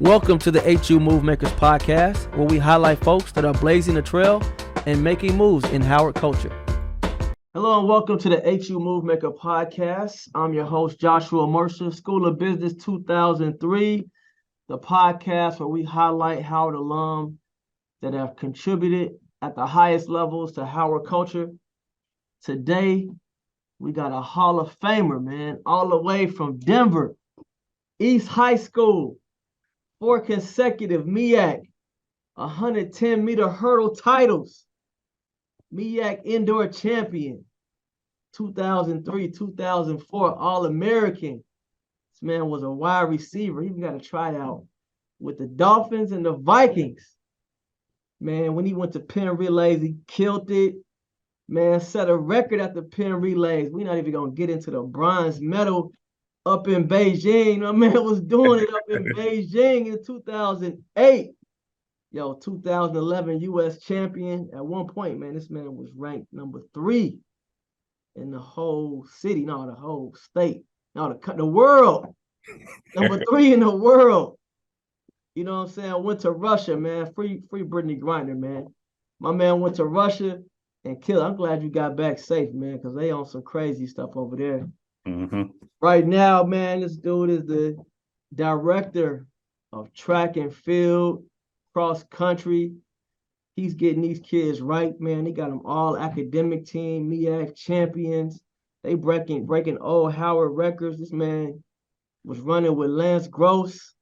Welcome to the HU Move Makers podcast, where we highlight folks that are blazing the trail and making moves in Howard culture. Hello and welcome to the HU Move Maker podcast. I'm your host, Joshua Mercer, School of Business 2003, the podcast where we highlight Howard alum that have contributed at the highest levels to Howard culture. Today, we got a Hall of Famer, man, all the way from Denver, East High School. 4 consecutive MEAC 110-meter hurdle titles. MEAC Indoor Champion, 2003, 2004 All-American. This man was a wide receiver. He even got a tryout with the Dolphins and the Vikings. Man, when he went to Penn Relays, he killed it. Man, set a record at the Penn Relays. We're not even going to get into the bronze medal up in Beijing. My man was doing it up in Beijing in 2008. 2011 U.S. champion. At one point, man, this man was ranked number 3 in the whole city. No, the whole state. No, the world. Number 3 in the world. You know what I'm saying? Went to Russia, man. Free Brittany Griner, man. My man went to Russia and killed. I'm glad you got back safe, man, because they on some crazy stuff over there. Mm-hmm. Right now, man, this dude is the director of track and field, cross country. He's getting these kids right, man. They got them all academic team, MEAC champions. They breaking old Howard records. This man was running with Lance Gross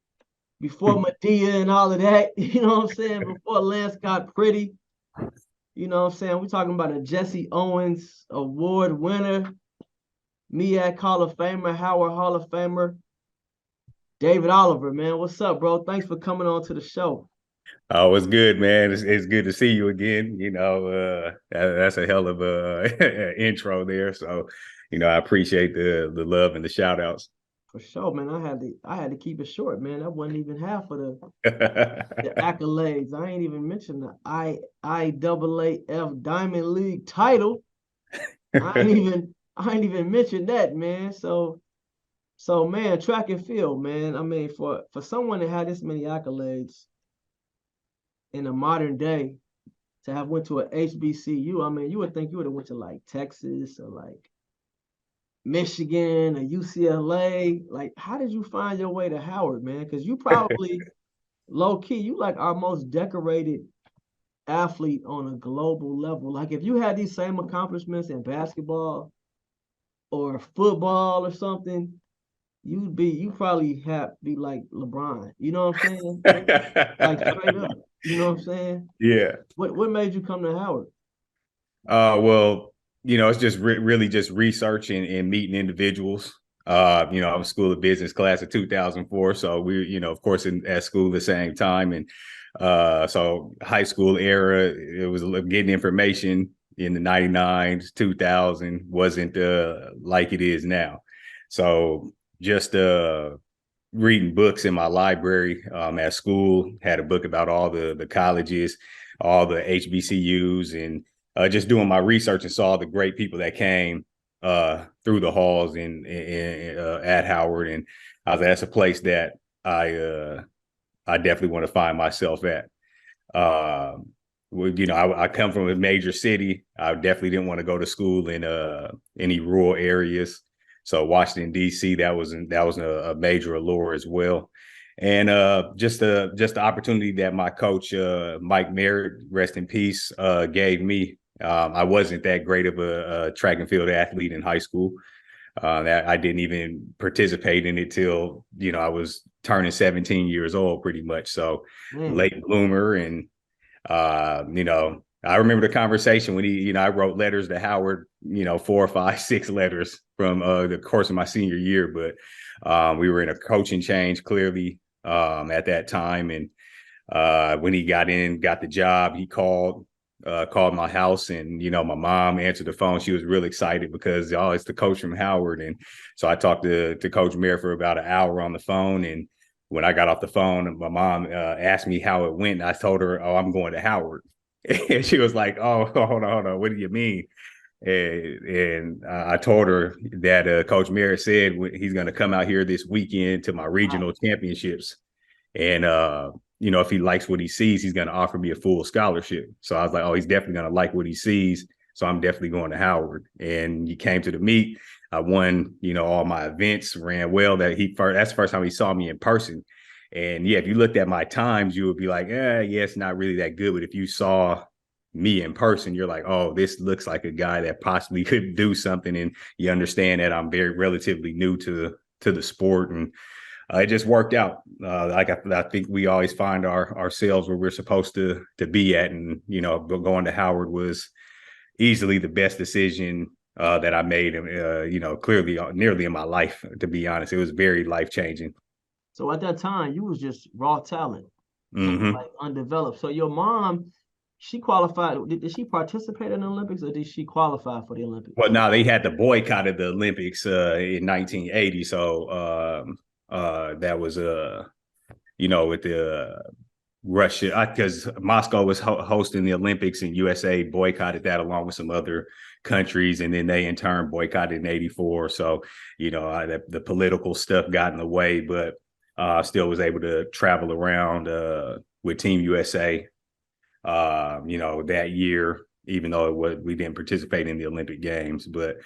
before Medea and all of that. You know what I'm saying? Before Lance got pretty. You know what I'm saying? We're talking about a Jesse Owens Award winner. MEAC Hall of Famer, Howard Hall of Famer, David Oliver, man. What's up, bro? Thanks for coming on to the show. Oh, it's good, man. It's good to see you again. That's a hell of a intro there. So, I appreciate the love and the shout outs. For sure, man. I had to keep it short, man. That wasn't even half of the accolades. I ain't even mentioned the IAAF Diamond League title. I ain't even mentioned that, man. So man, track and field, man. I mean, for someone that had this many accolades in the modern day, to have went to a HBCU, I mean, you would think you would have went to like Texas or like Michigan or UCLA. Like, how did you find your way to Howard, man? Because you probably low key, you like our most decorated athlete on a global level. Like, if you had these same accomplishments in basketball or football or something, you probably be like LeBron. You know what I'm saying? Like, straight up. You know what I'm saying? Yeah. What made you come to Howard? Well, it's just really just researching and meeting individuals. I was School of Business class of 2004, so we, of course, at school at the same time, and so high school era, it was getting information in the 99s, 2000 wasn't like it is now. So just reading books in my library at school, had a book about all the colleges, all the HBCUs, and just doing my research and saw the great people that came through the halls at Howard. And I was like, that's a place that I definitely want to find myself at. I come from a major city. I definitely didn't want to go to school in any rural areas. So Washington, D.C., that was a major allure as well. And just the opportunity that my coach, Mike Merritt, rest in peace, gave me. I wasn't that great of a track and field athlete in high school. I didn't even participate in it till, I was turning 17 years old pretty much. So late bloomer. And, I remember the conversation when I wrote letters to Howard, 4, 5, 6 letters from the course of my senior year. But we were in a coaching change clearly at that time. And when he got the job, he called my house, and my mom answered the phone. She was really excited because it's the coach from Howard. And so I talked to Coach Mayer for about an hour on the phone. And when I got off the phone, my mom asked me how it went. And I told her, "Oh, I'm going to Howard." And she was like, "Oh, hold on. What do you mean?" And I told her that Coach Mayer said he's going to come out here this weekend to my regional championships. And if he likes what he sees, he's going to offer me a full scholarship. So I was like, oh, he's definitely going to like what he sees. So I'm definitely going to Howard. And he came to the meet. I won, all my events, ran well. That's the first time he saw me in person. And yeah, if you looked at my times, you would be like, yeah, it's not really that good. But if you saw me in person, you're like, oh, this looks like a guy that possibly could do something. And you understand that I'm very relatively new to the sport. And it just worked out. I think we always find ourselves where we're supposed to be at. And, going to Howard was easily the best decision that I made, clearly nearly in my life, to be honest. It was very life-changing. So at that time, you was just raw talent, Mm-hmm. like undeveloped. So your mom, she qualified. Did she participate in the Olympics or did she qualify for the Olympics? Well, no, they had to boycott the Olympics in 1980. So that was with the Russia, because Moscow was hosting the Olympics and USA boycotted that along with some other countries, and then they in turn boycotted in '84. So the political stuff got in the way, but still was able to travel around with Team USA. That year, even though we didn't participate in the Olympic Games, but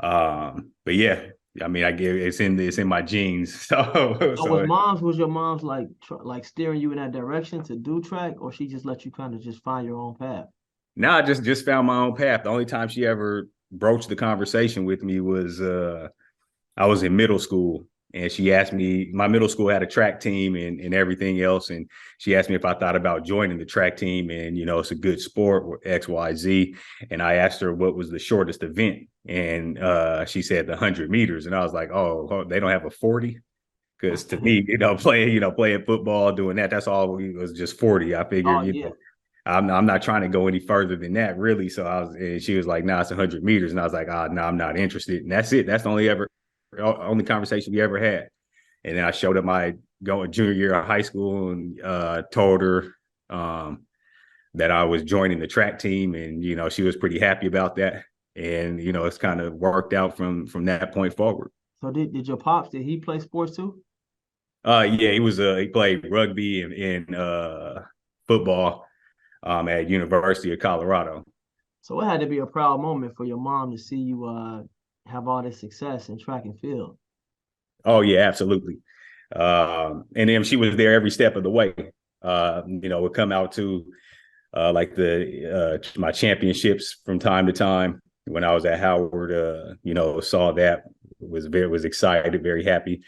yeah, I mean, I give it's in my genes. So was your mom's like steering you in that direction to do track, or she just let you kind of just find your own path? No, I just found my own path. The only time she ever broached the conversation with me was I was in middle school, and she asked me, my middle school had a track team and everything else. And she asked me if I thought about joining the track team, and, it's a good sport, XYZ. And I asked her what was the shortest event. And she said the 100 meters. And I was like, oh, they don't have a 40? Because to me, playing football, doing that's all it was, just 40. I figured, Oh yeah. I'm not trying to go any further than that, really. So and she was like, nah, it's 100 meters. And I was like, no, I'm not interested. And that's it. That's the only conversation we ever had. And then I showed up my junior year of high school and told her that I was joining the track team. And, she was pretty happy about that. And, it's kind of worked out from that point forward. So did your pops, did he play sports too? Yeah, he played rugby and football at University of Colorado. So it had to be a proud moment for your mom to see you have all this success in track and field. Oh yeah, absolutely. And then she was there every step of the way. Would come out to like my championships from time to time. When I was at Howard, saw that, was excited, very happy.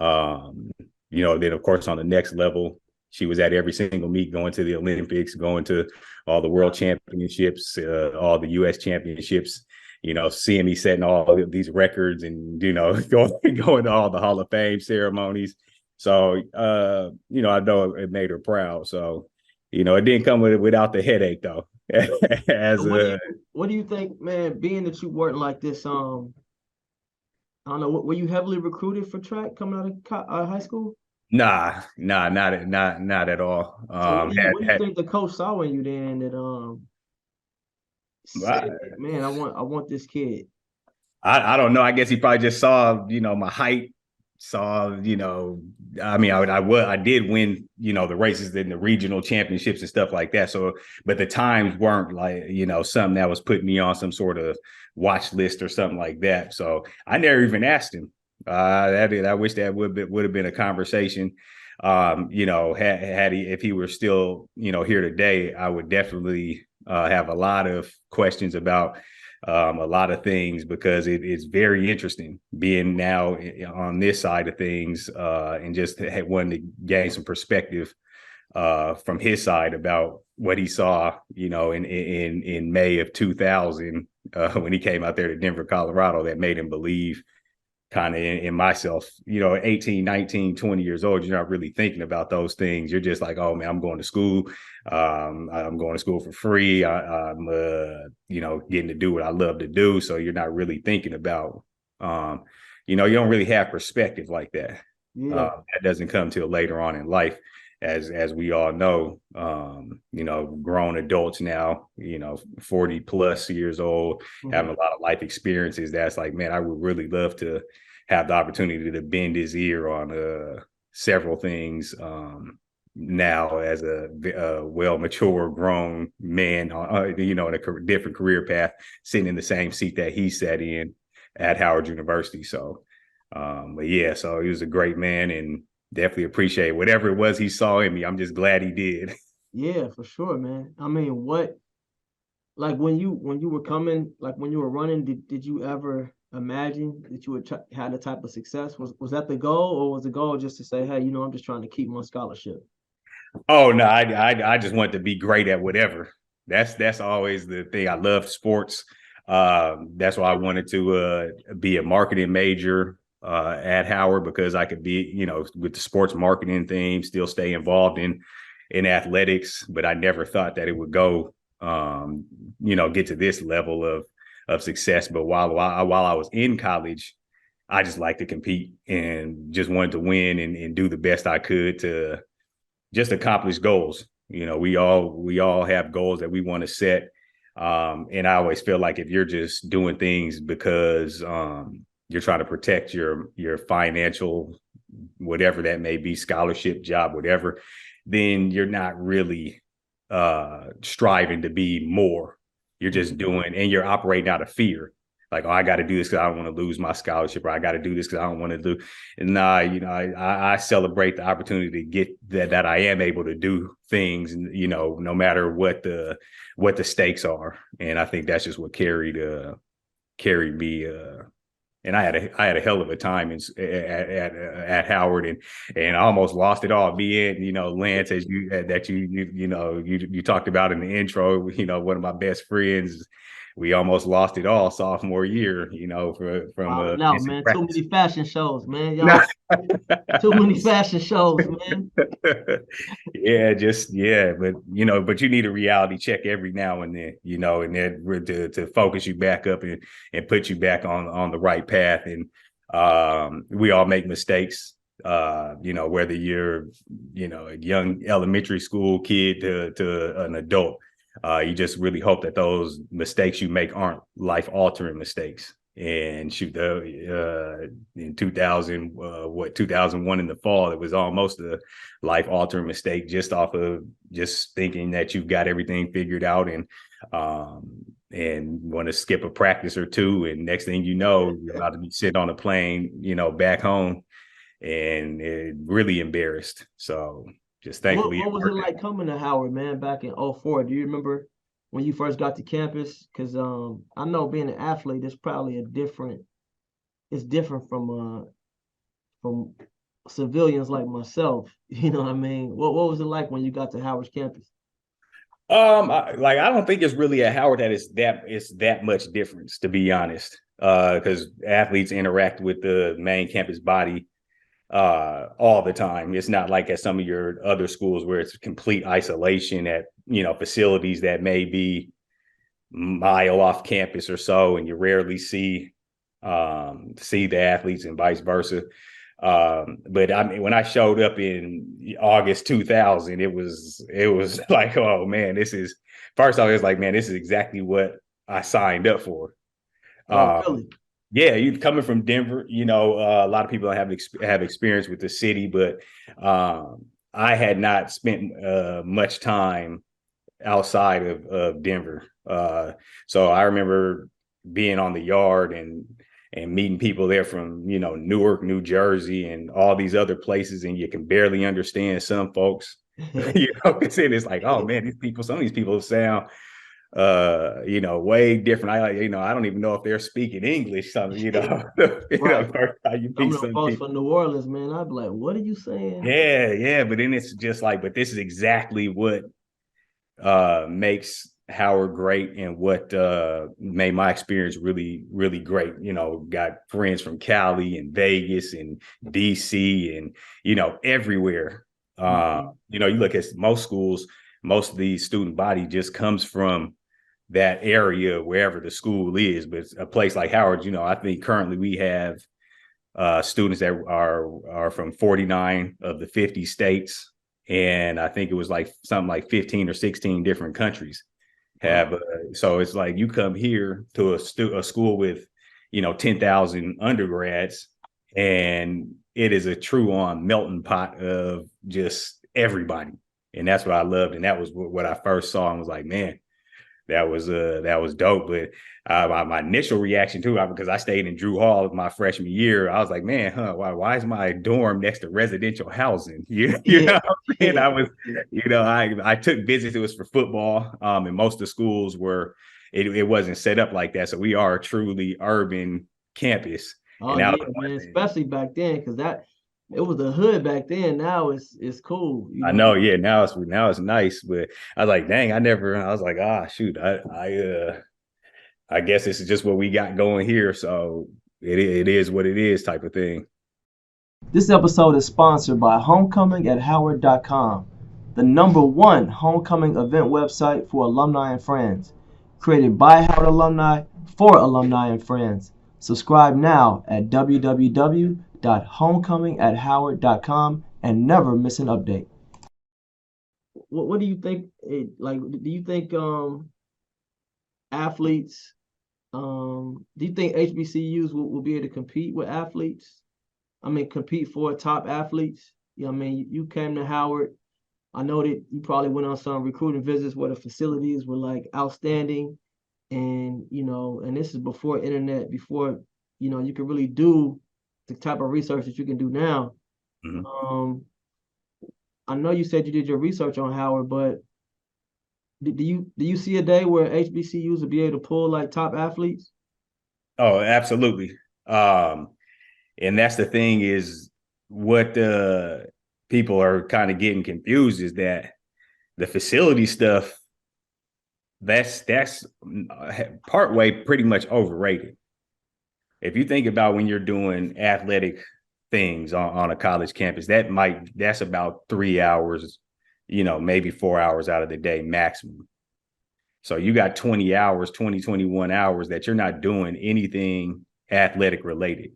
Then of course on the next level, she was at every single meet, going to the Olympics, going to all the world championships, all the U.S. championships, seeing me setting all of these records and, going to all the Hall of Fame ceremonies. So, I know it made her proud. So, it didn't come without the headache, though. What do you think, man, being that you weren't like this, I don't know, were you heavily recruited for track coming out of high school? Nah, not at all. So what do you think the coach saw in you then that said, man, I want this kid? I don't know. I guess he probably just saw, my height, saw, I mean, I did win, the races in the regional championships and stuff like that. So, but the times weren't like, something that was putting me on some sort of watch list or something like that. So I never even asked him. I wish that would have been a conversation. If he were still, here today, I would definitely have a lot of questions about a lot of things, because it's very interesting being now on this side of things, and just wanting to gain some perspective from his side about what he saw, in May of 2000 when he came out there to Denver, Colorado, that made him believe kind of in myself. 18, 19, 20 years old, you're not really thinking about those things. You're just like, oh man, I'm going to school. I'm going to school for free. I'm getting to do what I love to do. So you're not really thinking about, you don't really have perspective like that. Yeah. That doesn't come till later on in life. As we all know, grown adults now, 40 plus years old, having a lot of life experiences. That's like, man, I would really love to have the opportunity to bend his ear on several things now as a well mature grown man, in a different career path, sitting in the same seat that he sat in at Howard University. So, but yeah, so he was a great man, and definitely appreciate whatever it was he saw in me. I'm just glad he did. Yeah, for sure, man. I mean, like when you were coming, like when you were running, did you ever imagine that you would have the type of success? Was that the goal, or was the goal just to say, hey, I'm just trying to keep my scholarship? Oh no, I just want to be great at whatever. That's always the thing. I love sports. That's why I wanted to be a marketing major at Howard, because I could be, with the sports marketing thing, still stay involved in athletics. But I never thought that it would go, get to this level of success. But while I was in college, I just liked to compete and just wanted to win and do the best I could to just accomplish goals. We all have goals that we want to set. And I always feel like if you're just doing things because you're trying to protect your financial, whatever that may be, scholarship, job, whatever, then you're not really striving to be more. You're just doing, and you're operating out of fear. Like, oh, I got to do this because I don't want to lose my scholarship, or I got to do this because I don't want to do. And I celebrate the opportunity to get that I am able to do things, no matter what the stakes are. And I think that's just what carried me. And I had a hell of a time at Howard, and I almost lost it all. Being, Lance, as you talked about in the intro, one of my best friends. We almost lost it all sophomore year, from no, man, too many fashion shows, man. Y'all, too many fashion shows, man. But you need a reality check every now and then, and then to focus you back up and put you back on the right path. And we all make mistakes, whether you're, a young elementary school kid to an adult. You just really hope that those mistakes you make aren't life-altering mistakes. And in 2001 in the fall, it was almost a life-altering mistake just off of just thinking that you've got everything figured out and want to skip a practice or two. And next thing you know, you're about to be sitting on a plane, back home, and really embarrassed. So just thankfully. What was it like coming to Howard, man, back in 04? Do you remember when you first got to campus? Because I know being an athlete is probably it's different from civilians like myself. You know what I mean? What was it like when you got to Howard's campus? I don't think it's really at Howard that it's that much difference, to be honest. Because athletes interact with the main campus body all the time. It's not like at some of your other schools where it's complete isolation at, facilities that may be mile off campus or so, and you rarely see the athletes and vice versa. But I mean, when I showed up in August 2000, it was like, oh man, first I was like, man, this is exactly what I signed up for. Oh, really? Yeah, you coming from Denver, a lot of people have experience with the city, but I had not spent much time outside of Denver. So I remember being on the yard and meeting people there from, Newark, New Jersey, and all these other places, and you can barely understand some folks. It's like, oh man, some of these people sound way different. I don't even know if they're speaking English. Something, Right. you meet some folks from New Orleans, man. I'd be like, what are you saying? Yeah. But then it's just like, but this is exactly what makes Howard great, and what made my experience really, really great. Got friends from Cali and Vegas and DC and, everywhere. You look at most schools, most of the student body just comes from that area, wherever the school is. But a place like Howard, I think currently we have students that are from 49 of the 50 states. And I think it was like something like 15 or 16 different countries have. So it's like you come here to a school with, 10,000 undergrads, and it is a true on melting pot of just everybody. And that's what I loved. And that was what I first saw and was like, man, that was dope. But my initial reaction to it, because I stayed in Drew Hall my freshman year, I was like, man, why is my dorm next to residential housing? You know what I'm saying? I was, I took visits. It was for football. And most of the schools were, it wasn't set up like that. So we are a truly urban campus. Oh yeah, man, especially back then, because it was the hood back then. Now it's cool. I know, yeah. Now it's nice, but I was like, dang, I was like, shoot, I guess this is just what we got going here. So it is what it is type of thing. This episode is sponsored by homecoming@howard.com, the #1 homecoming event website for alumni and friends. Created by Howard alumni for alumni and friends. Subscribe now at www.homecoming@howard.com and never miss an update. What do you think? Do you think athletes? Do you think HBCUs will be able to compete with athletes? I mean, compete for top athletes. I mean, you came to Howard. I know that you probably went on some recruiting visits where the facilities were like outstanding. And, and this is before internet, before, you could really do the type of research that you can do now. Mm-hmm. I know you said you did your research on Howard, but do you see a day where HBCUs will be able to pull like top athletes? Oh, absolutely. And that's the thing is what people are kind of getting confused is that the facility stuff, that's partway pretty much overrated. If you think about when you're doing athletic things on a college campus, that's about 3 hours, maybe 4 hours out of the day maximum. So you got 21 hours that you're not doing anything athletic related.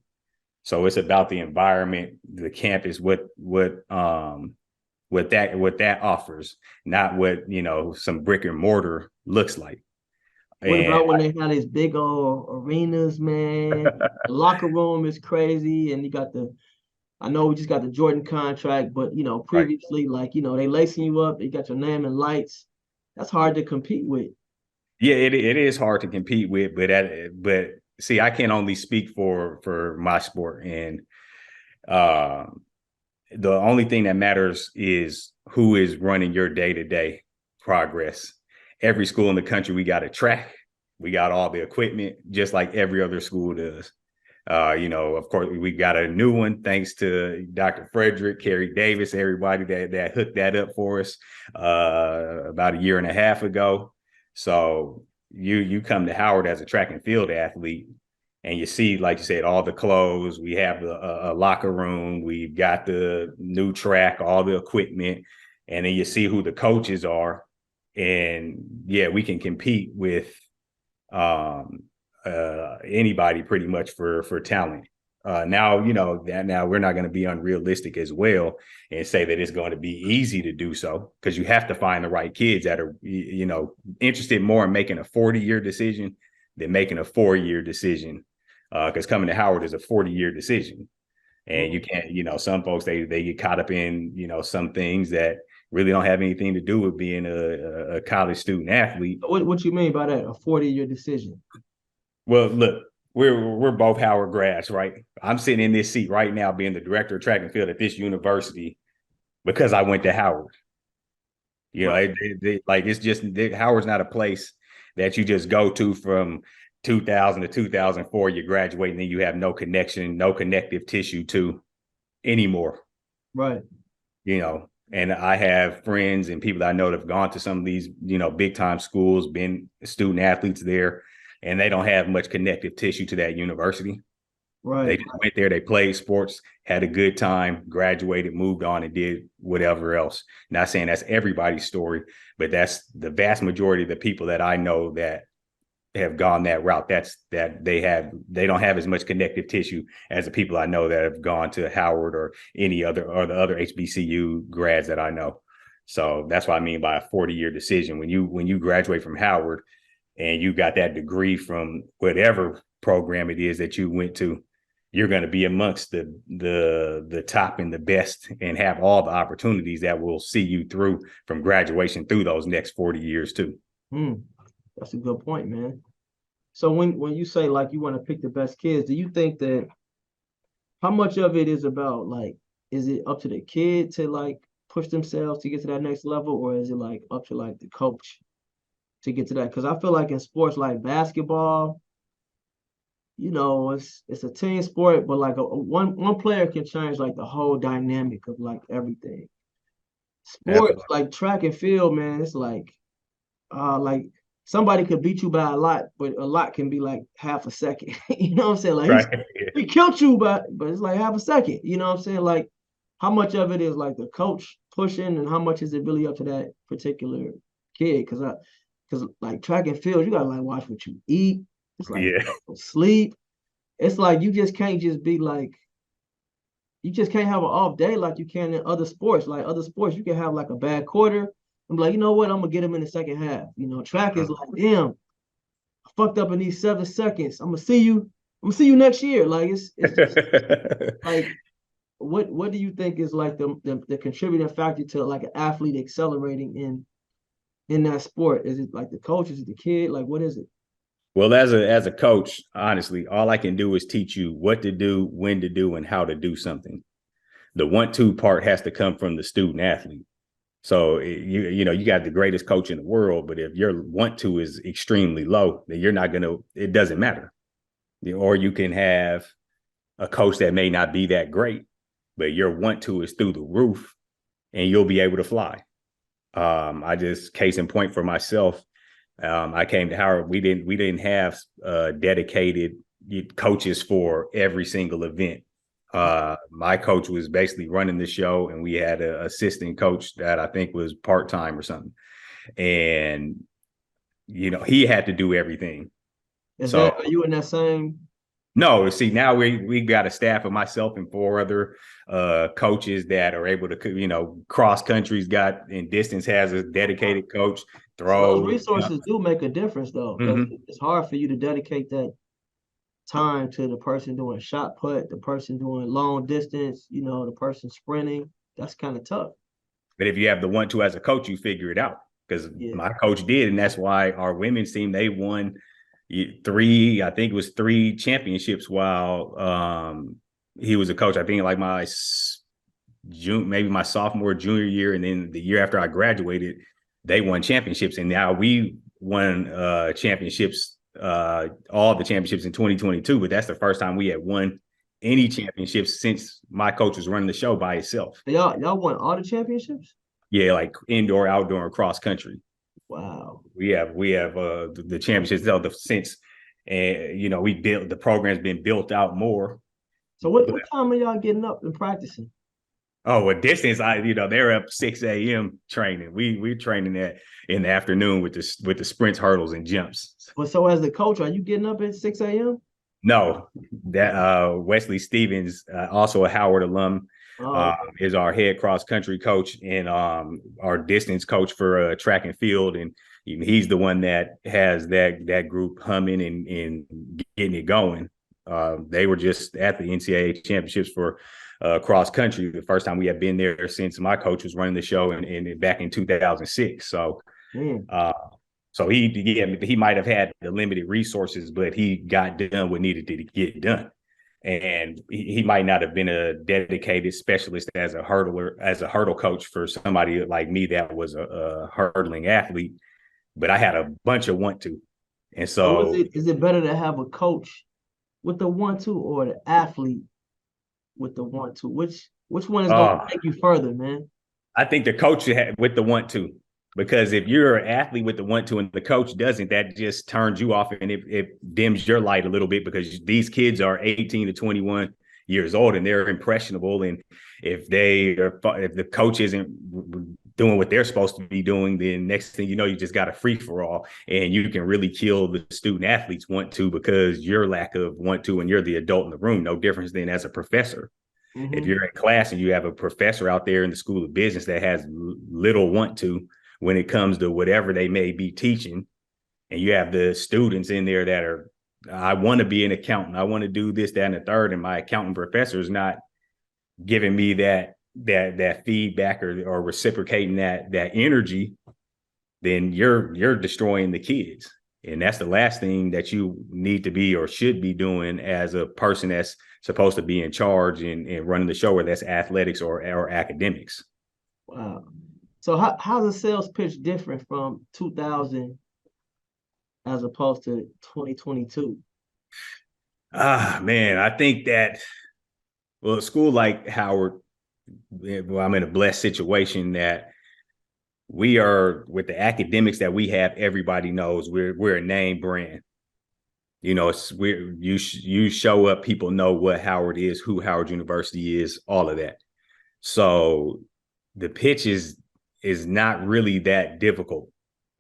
So it's about the environment, the campus, what that offers, not what, some brick and mortar looks like. What about when they have these big old arenas, man? The locker room is crazy, and I know we just got the Jordan contract, but previously, right. They lacing you up, they got your name and lights. That's hard to compete with. Yeah, it is hard to compete with, but see, I can only speak for my sport, and the only thing that matters is who is running your day-to-day progress. Every school in the country, we got a track, we got all the equipment, just like every other school does. Of course, we got a new one thanks to Dr. Frederick, Kerry Davis, everybody that hooked that up for us about a year and a half ago. So you come to Howard as a track and field athlete, and you see, like you said, all the clothes. We have a locker room. We've got the new track, all the equipment, and then you see who the coaches are. And yeah, we can compete with anybody pretty much for talent. Now we're not going to be unrealistic as well and say that it's going to be easy to do so, because you have to find the right kids that are, interested more in making a 40-year decision than making a 4-year decision. Because coming to Howard is a 40-year decision. And you can't, some folks, they get caught up in, some things that really don't have anything to do with being a college student athlete. What you mean by that, a 40-year decision? Well, look, we're both Howard grads, right? I'm sitting in this seat right now being the director of track and field at this university because I went to Howard. Right. It's just Howard's not a place that you just go to from 2000 to 2004, you graduate, and then you have no connection, no connective tissue to anymore. Right. And I have friends and people that I know that have gone to some of these, big time schools, been student athletes there, and they don't have much connective tissue to that university. Right. They just went there, they played sports, had a good time, graduated, moved on, and did whatever else. Not saying that's everybody's story, but that's the vast majority of the people that I know that have gone that route. They don't have as much connective tissue as the people I know that have gone to Howard or the other HBCU grads that I know. So that's what I mean by a 40-year decision. When you graduate from Howard and you got that degree from whatever program it is that you went to, you're going to be amongst the top and the best and have all the opportunities that will see you through from graduation through those next 40 years too. That's a good point, man. So when you say like you want to pick the best kids, do you think that how much of it is about like, is it up to the kid to like push themselves to get to that next level, or is it like up to like the coach to get to that? Because I feel like in sports like basketball, it's a team sport, but like one player can change like the whole dynamic of like everything. Sports Absolutely. like track and field, man, it's like somebody could beat you by a lot, but a lot can be like half a second. You know what I'm saying? Like Right. he killed you, but it's like half a second. You know what I'm saying? Like how much of it is like the coach pushing, and how much is it really up to that particular kid? Because like track and field, you gotta like watch what you eat. It's like Yeah. sleep. It's like you just can't just be like you just can't have an off day like you can in other sports. Like other sports, you can have like a bad quarter. I'm like, you know what? I'm gonna get him in the second half. Track is like, damn, I fucked up in these 7 seconds. I'm gonna see you. I'm gonna see you next year. Like it's just like what do you think is like the contributing factor to like an athlete accelerating in that sport? Is it like the coach? Is it the kid? Like what is it? Well, as a coach, honestly, all I can do is teach you what to do, when to do, and how to do something. The want to part has to come from the student athlete. So you got the greatest coach in the world, but if your want to is extremely low, then you're not gonna. It doesn't matter. Or you can have a coach that may not be that great, but your want to is through the roof, and you'll be able to fly. I just case in point for myself. I came to Howard. We didn't have dedicated coaches for every single event. My coach was basically running the show, and we had an assistant coach that I think was part-time or something. And, he had to do everything. Are you in that same? No, see, now we got a staff of myself and four other coaches that are able to, cross countries got in distance has a dedicated coach, So those throw. resources do make a difference though, because Mhm. it's hard for you to dedicate that time to the person doing shot put, the person doing long distance, the person sprinting. That's kind of tough. But if you have the want to as a coach, you figure it out, because Yeah. my coach did. And that's why our women's team, they won I think it was three championships while he was a coach. I think like my maybe my sophomore, junior year. And then the year after I graduated, they won championships. And now we won championships, all the championships in 2022. But that's the first time we had won any championships since my coach was running the show by himself. Y'all won all the championships? Yeah, like indoor, outdoor, and cross country. Wow. We have the championships since, and we built the program's been built out more. So what time are y'all getting up and practicing? Oh, with distance, they're up 6 a.m. training. We're training that in the afternoon with the sprints, hurdles, and jumps. But so as the coach, are you getting up at 6 a.m.? No, that Wesley Stevens, also a Howard alum, Oh, is our head cross country coach and our distance coach for track and field, and he's the one that has that group humming and getting it going. They were just at the NCAA championships for cross country, the first time we had been there since my coach was running the show and back in 2006. So. So he might have had the limited resources, but he got done what needed to get done. And he might not have been a dedicated specialist as a hurdle coach for somebody like me that was a hurdling athlete, but I had a bunch of want to. And so so is it better to have a coach with the want to, or the athlete with the want to? Which one is gonna take you further, man? I think the coach with the want to. Because if you're an athlete with the want to and the coach doesn't, that just turns you off, and it dims your light a little bit, because these kids are 18 to 21 years old and they're impressionable. And if the coach isn't doing what they're supposed to be doing, then next thing you know, you just got a free for all, and you can really kill the student athletes want to, because your lack of want to, and you're the adult in the room, no difference than as a professor. Mm-hmm. If you're in class and you have a professor out there in the school of business that has little want to when it comes to whatever they may be teaching, and you have the students in there that are I want to be an accountant. I want to do this, that, and the third. And my accounting professor is not giving me that feedback or reciprocating that energy, then you're destroying the kids. And that's the last thing that you need to be or should be doing as a person that's supposed to be in charge and running the show, whether that's athletics or academics. Wow. So how's a sales pitch different from 2000 as opposed to 2022? Man, I think that, well, a school like Howard, well, I'm in a blessed situation that we are, with the academics that we have, everybody knows we're a name brand. You know, you show up, people know what Howard is, who Howard University is, all of that. So the pitch is not really that difficult.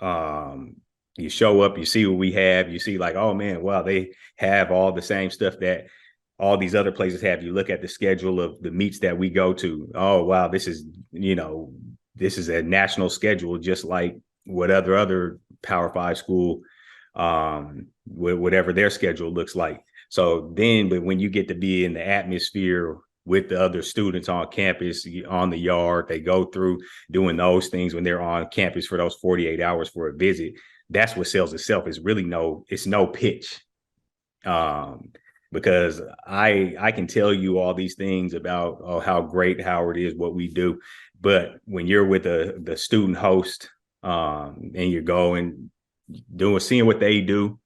You show up, you see what we have, you see like, oh man, wow, they have all the same stuff that all these other places have. You look at the schedule of the meets that we go to. Oh wow, this is a national schedule, just like what other Power 5 school, whatever their schedule looks like. So then, but when you get to be in the atmosphere with the other students on campus, on the yard, they go through doing those things when they're on campus for those 48 hours for a visit. That's what sells itself. Is really it's no pitch. Because I can tell you all these things about how great Howard is, what we do. But when you're with the student host, and you're going, seeing what they do,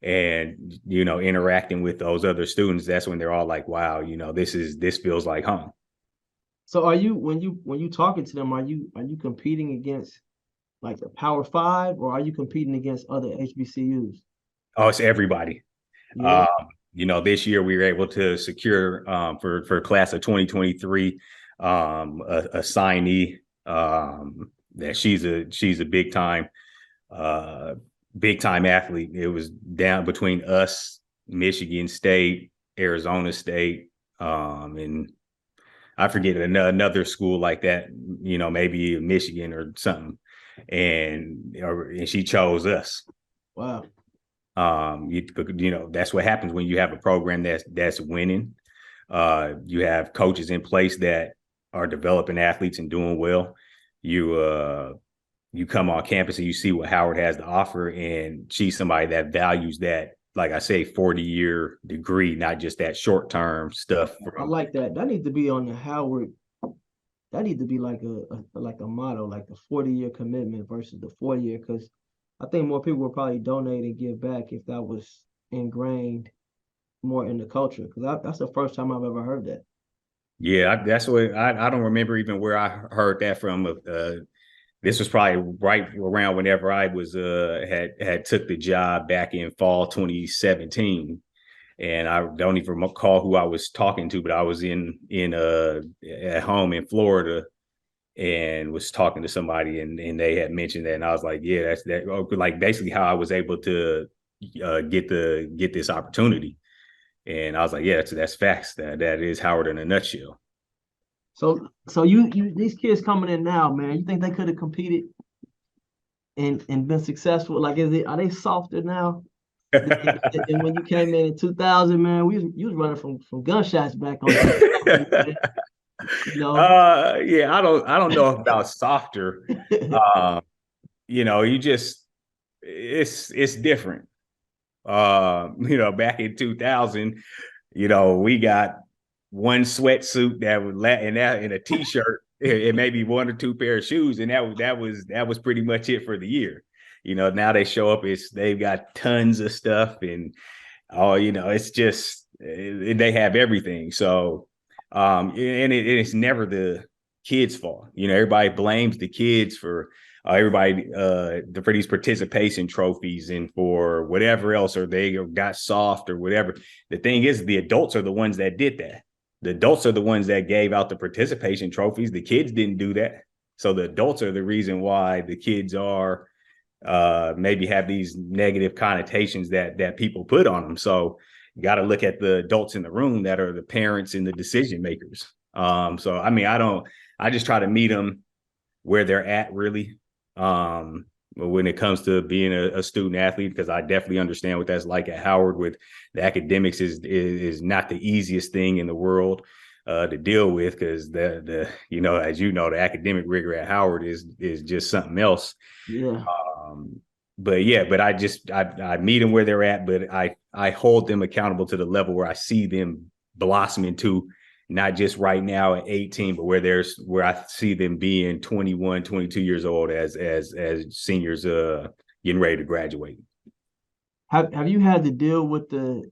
and interacting with those other students, that's when they're all like, wow, this feels like home. So are you, when you talking to them, are you competing against like the Power 5, or are you competing against other HBCUs? Oh, it's everybody. Yeah. This year we were able to secure for class of 2023 a signee, that she's a big time athlete. It was down between us, Michigan State, Arizona State, and I forget another school like that, maybe Michigan or something. And she chose us. Wow. That's what happens when you have a program that's winning. You have coaches in place that are developing athletes and doing well. You come on campus and you see what Howard has to offer, and she's somebody that values that, like I say, 40-year degree, not just that short-term stuff. I like that. That needs to be on the Howard. That needs to be like a motto, like the 40-year commitment versus the 4-year, because I think more people would probably donate and give back if that was ingrained more in the culture. Because that's the first time I've ever heard that. Yeah, that's what I don't remember even where I heard that from. This was probably right around whenever I was had took the job back in fall 2017, and I don't even recall who I was talking to, but I was in at home in Florida and was talking to somebody, and they had mentioned that, and I was like, yeah, that's that, like basically how I was able to get this opportunity. And I was like, yeah, that's facts. That is Howard in a nutshell. So you these kids coming in now, man, you think they could have competed and been successful? Like, are they softer now? And when you came in 2000, man, you was running from gunshots back on. Yeah, I don't know about softer. You just it's different. Back in 2000, we got one sweatsuit that would in a t-shirt and maybe one or two pair of shoes, and that was pretty much it for the year. Now they show up, they've got tons of stuff, and it's just they have everything. So it's never the kids' fault. Everybody blames the kids for for these participation trophies and for whatever else, or they got soft or whatever. The thing is, the adults are the ones that did that. The adults are the ones that gave out the participation trophies. The kids didn't do that. So the adults are the reason why the kids are maybe have these negative connotations that people put on them. So you got to look at the adults in the room that are the parents and the decision makers. I just try to meet them where they're at, really. when it comes to being a student athlete, because I definitely understand what that's like at Howard. With the academics is not the easiest thing in the world to deal with, because the as you know, the academic rigor at Howard is just something else. Yeah. But I meet them where they're at, but I hold them accountable to the level where I see them blossoming to, not just right now at 18, but where I see them being 21, 22 years old as seniors getting ready to graduate. Have you had to deal with the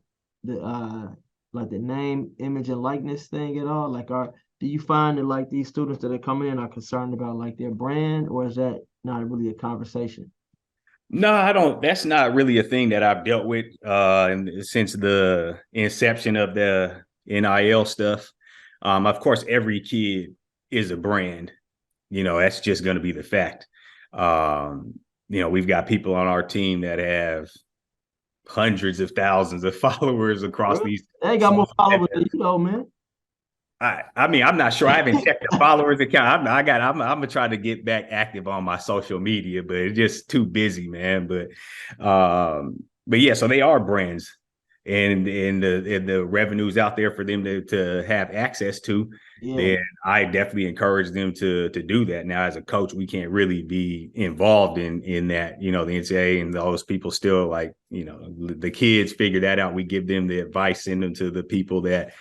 like the name, image, and likeness thing at all? Like, do you find that like these students that are coming in are concerned about like their brand, or is that not really a conversation? No, I don't. That's not really a thing that I've dealt with since the inception of the NIL stuff. Of course, every kid is a brand. That's just going to be the fact. We've got people on our team that have hundreds of thousands of followers across Really? these They got more social followers than networks. you know, man. I mean, I'm not sure. I haven't checked the followers account. I'm gonna try to get back active on my social media, but it's just too busy, man. But yeah, so they are brands, and the revenues out there for them to have access to. Yeah. Then I definitely encourage them to do that. Now, as a coach, we can't really be involved in that. The NCAA and those people still the kids figure that out. We give them the advice, send them to the people that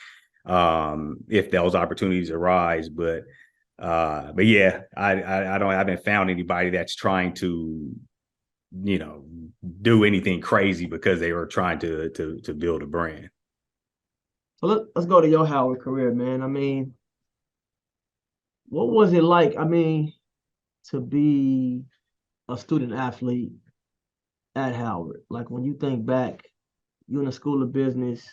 if those opportunities arise. But yeah, I haven't found anybody that's trying to do anything crazy because they were trying to build a brand. So let's go to your Howard career, man. I mean, what was it like? I mean, to be a student athlete at Howard. Like when you think back, you in the school of business,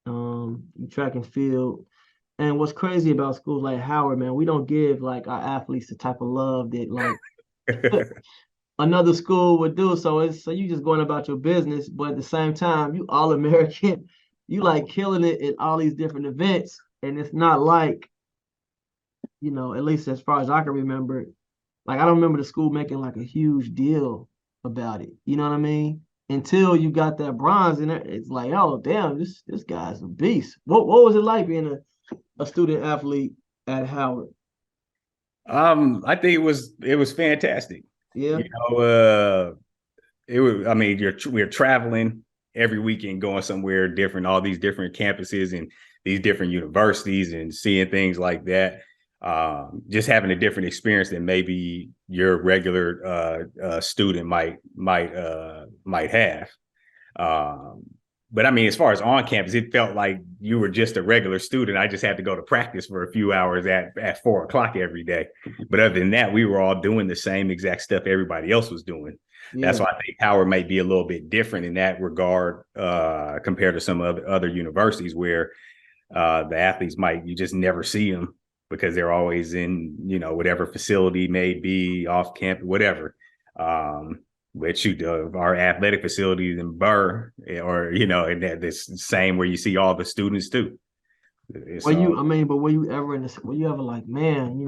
you track and field. And what's crazy about schools like Howard, man, we don't give like our athletes the type of love that like another school would do. So you just going about your business, but at the same time, you all American, you like killing it in all these different events. And it's not like, at least as far as I can remember, like I don't remember the school making like a huge deal about it. You know what I mean? Until you got that bronze in it, it's like, oh damn, this guy's a beast. What was it like being a student athlete at Howard? I think it was fantastic. Yeah. It was. I mean, we're traveling every weekend, going somewhere different, all these different campuses and these different universities, and seeing things like that. Just having a different experience than maybe your regular student might have. But I mean, as far as on campus, it felt like you were just a regular student. I just had to go to practice for a few hours at 4:00 every day. But other than that, we were all doing the same exact stuff everybody else was doing. Yeah. That's why I think Howard might be a little bit different in that regard compared to some other universities where the athletes you just never see them because they're always in, whatever facility may be off campus, whatever. But shoot, our athletic facilities in Burr, or and this same where you see all the students too. Were you ever were you ever like, man,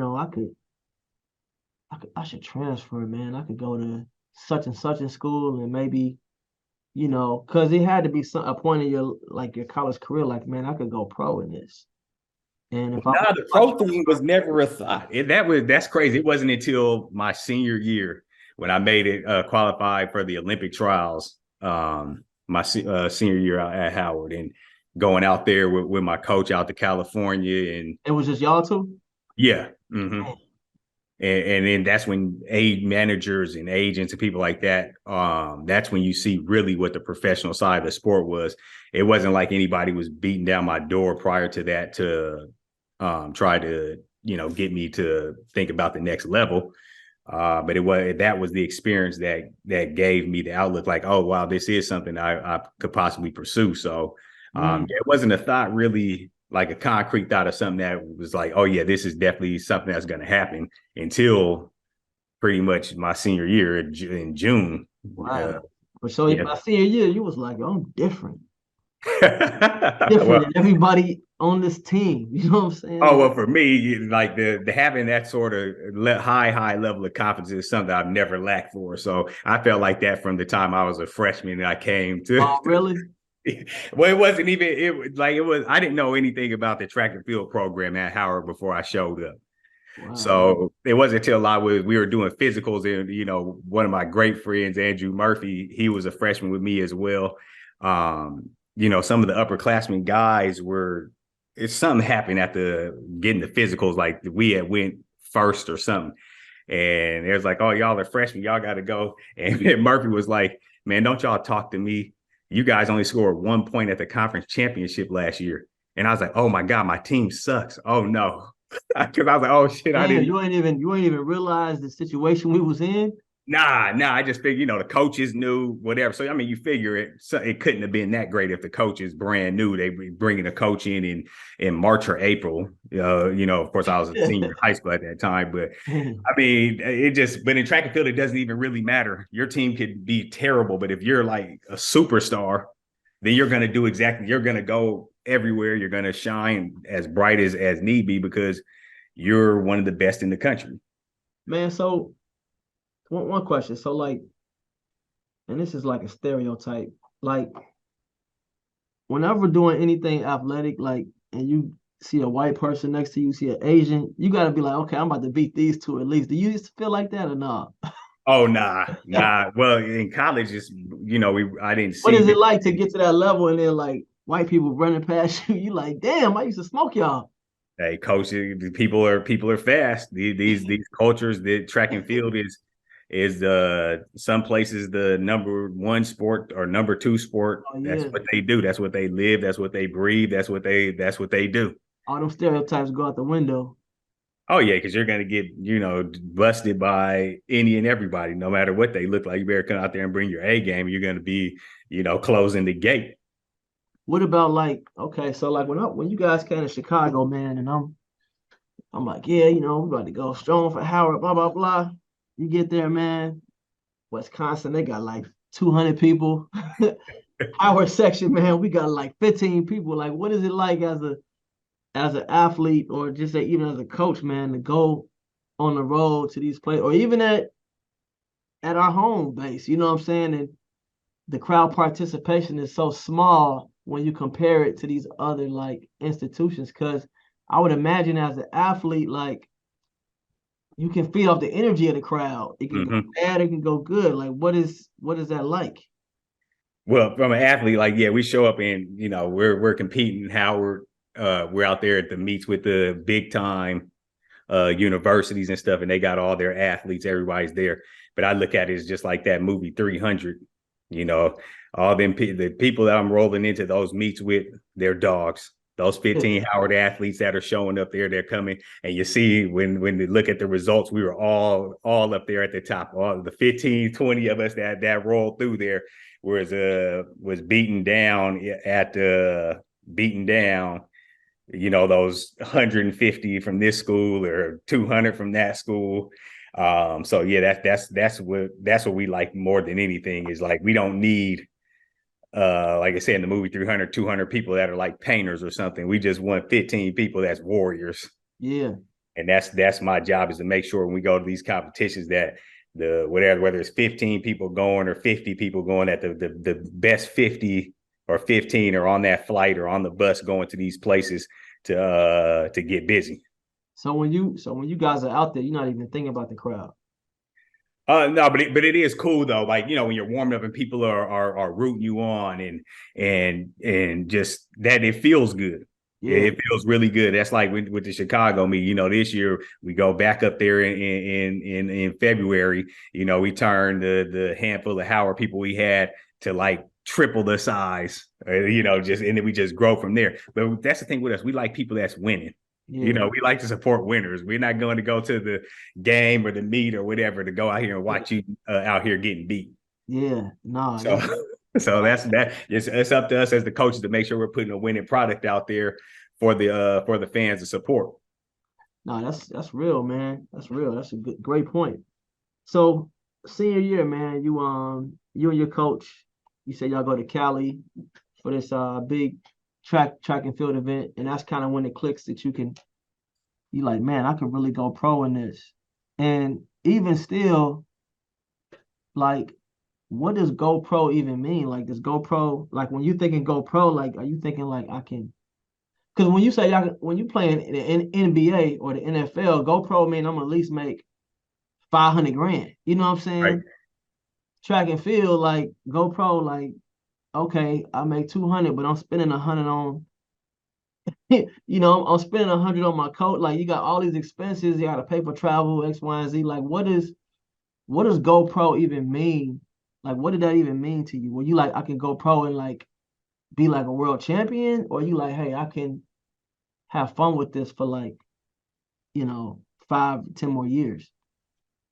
I should transfer, man. I could go to such and such in school and maybe, because it had to be a point in your college career, like, man, I could go pro in this. And if the pro thing was never a thought. That's crazy. It wasn't until my senior year when I made it qualified for the Olympic trials, my senior year at Howard, and going out there with my coach out to California. And it was just y'all two? Yeah. Mm-hmm. And then that's when aid managers and agents and people like that, that's when you see really what the professional side of the sport was. It wasn't like anybody was beating down my door prior to that to try to, get me to think about the next level. But that was the experience that gave me the outlook, like, oh, wow, this is something I could possibly pursue. So it wasn't a thought really, like a concrete thought of something that was like, oh yeah, this is definitely something that's going to happen, until pretty much my senior year in June. Wow. So my senior year, you was like, I'm different. different Well, than everybody on this team. You know what I'm saying? oh Like, well, for me, like the having that sort of high level of confidence is something I've never lacked for. So I felt like that from the time I was a freshman and I came to. oh, really? Well, it wasn't even it was. I didn't know anything about the track and field program at Howard before I showed up. Wow. So it wasn't until we were doing physicals, and one of my great friends, Andrew Murphy, he was a freshman with me as well. Some of the upperclassmen guys were. It's something happened after getting the physicals, like we had went first or something, and it was like, "Oh, y'all are freshmen, y'all got to go." And Murphy was like, "Man, don't y'all talk to me. You guys only scored 1 point at the conference championship last year." And I was like, "Oh my God, my team sucks. Oh no." Because I was like, oh shit, I Damn, didn't. you ain't even realize the situation we was in. Nah. I just figured, the coaches knew whatever. So I mean, you figure it. So it couldn't have been that great if the coaches brand new. They be bringing a coach in March or April. Of course, I was a senior in high school at that time, but I mean, it just. But in track and field, it doesn't even really matter. Your team could be terrible, but if you're like a superstar, then you're going to do exactly. You're going to go everywhere. You're going to shine as bright as need be because you're one of the best in the country. Man, so one question. So like, and this is like a stereotype. Like, whenever doing anything athletic, like, and you see a white person next to you, see an Asian, you got to be like, okay, I'm about to beat these two at least. Do you used to feel like that or not? Oh nah. Well, in college, I didn't What see is it this. like to get to that level and then like white people running past you? You like, damn, I used to smoke y'all. Hey, coach, people are fast. These cultures, the track and field is some places the number one sport or number two sport. Oh That's yeah, what they do. That's what they live. That's what they breathe. That's what they do. all them stereotypes go out the window. Oh yeah, because you're gonna get busted by any and everybody, no matter what they look like. You better come out there and bring your A game. You're gonna be closing the gate. What about like, okay, so like when you guys came to Chicago, man, and I'm like, yeah, we're about to go strong for Howard, blah blah blah. You get there, man. Wisconsin, they got like 200 people. Our section, man, we got like 15 people. Like, what is it like as an athlete or just even as a coach, man, to go on the road to these places or even at our home base? You know what I'm saying? And the crowd participation is so small when you compare it to these other like institutions. Because I would imagine as an athlete, like you can feed off the energy of the crowd. It can go Mm-hmm. bad, it can go good. Like, what is that like? Well, from an athlete, like yeah, we show up and we're competing. Howard, we're out there at the meets with the big time universities and stuff, and they got all their athletes. Everybody's there. But I look at it as just like that movie 300. You know, all the people that I'm rolling into those meets with, they're dogs. Those 15 Howard athletes that are showing up there, they're coming, and you see when they look at the results, we were all up there at the top. All the 15, 20 of us that rolled through there was beaten down beaten down those 150 from this school or 200 from that school. So yeah, that's what we like more than anything is like we don't need like I said in the movie 300, 200 people that are like painters or something. We just want 15 people that's warriors. Yeah. And that's my job is to make sure when we go to these competitions that the whether it's 15 people going or 50 people going, that the best 50 or 15 are on that flight or on the bus going to these places to get busy. So when you guys are out there, you're not even thinking about the crowd. No, but it is cool though. Like when you're warming up and people are rooting you on and just that it feels good. Yeah. It feels really good. That's like with the Chicago meet. This year we go back up there in February. We turned the handful of Howard people we had to like triple the size. Just and then we just grow from there. But that's the thing with us. We like people that's winning. Yeah. We like to support winners. We're not going to go to the game or the meet or whatever to go out here and watch you out here getting beat. Yeah. Nah, So, so that's that. It's up to us as the coaches to make sure we're putting a winning product out there for the fans to support. no, that's real, man. That's real. That's a great point. So senior year, man, you and your coach, you said y'all go to Cali. for this big track and field event, and that's kind of when it clicks that you like, man, I could really go pro in this. And even still, like, what does go pro even mean? Like, does go pro, like when you thinking go pro, like, are you thinking like I can? Because when you say when you play in the NBA or the NFL, go pro mean I'm gonna at least make 500 grand. You know what I'm Right. saying? Track and field, like go pro, like okay, I make 200, but I'm spending 100 on, I'm spending 100 on my coat. Like you got all these expenses, you got to pay for travel, X, Y, and Z. Like what does go pro even mean? Like what did that even mean to you? Were you like I can go pro and like be like a world champion, or you like, hey, I can have fun with this for like 5, 10 more years?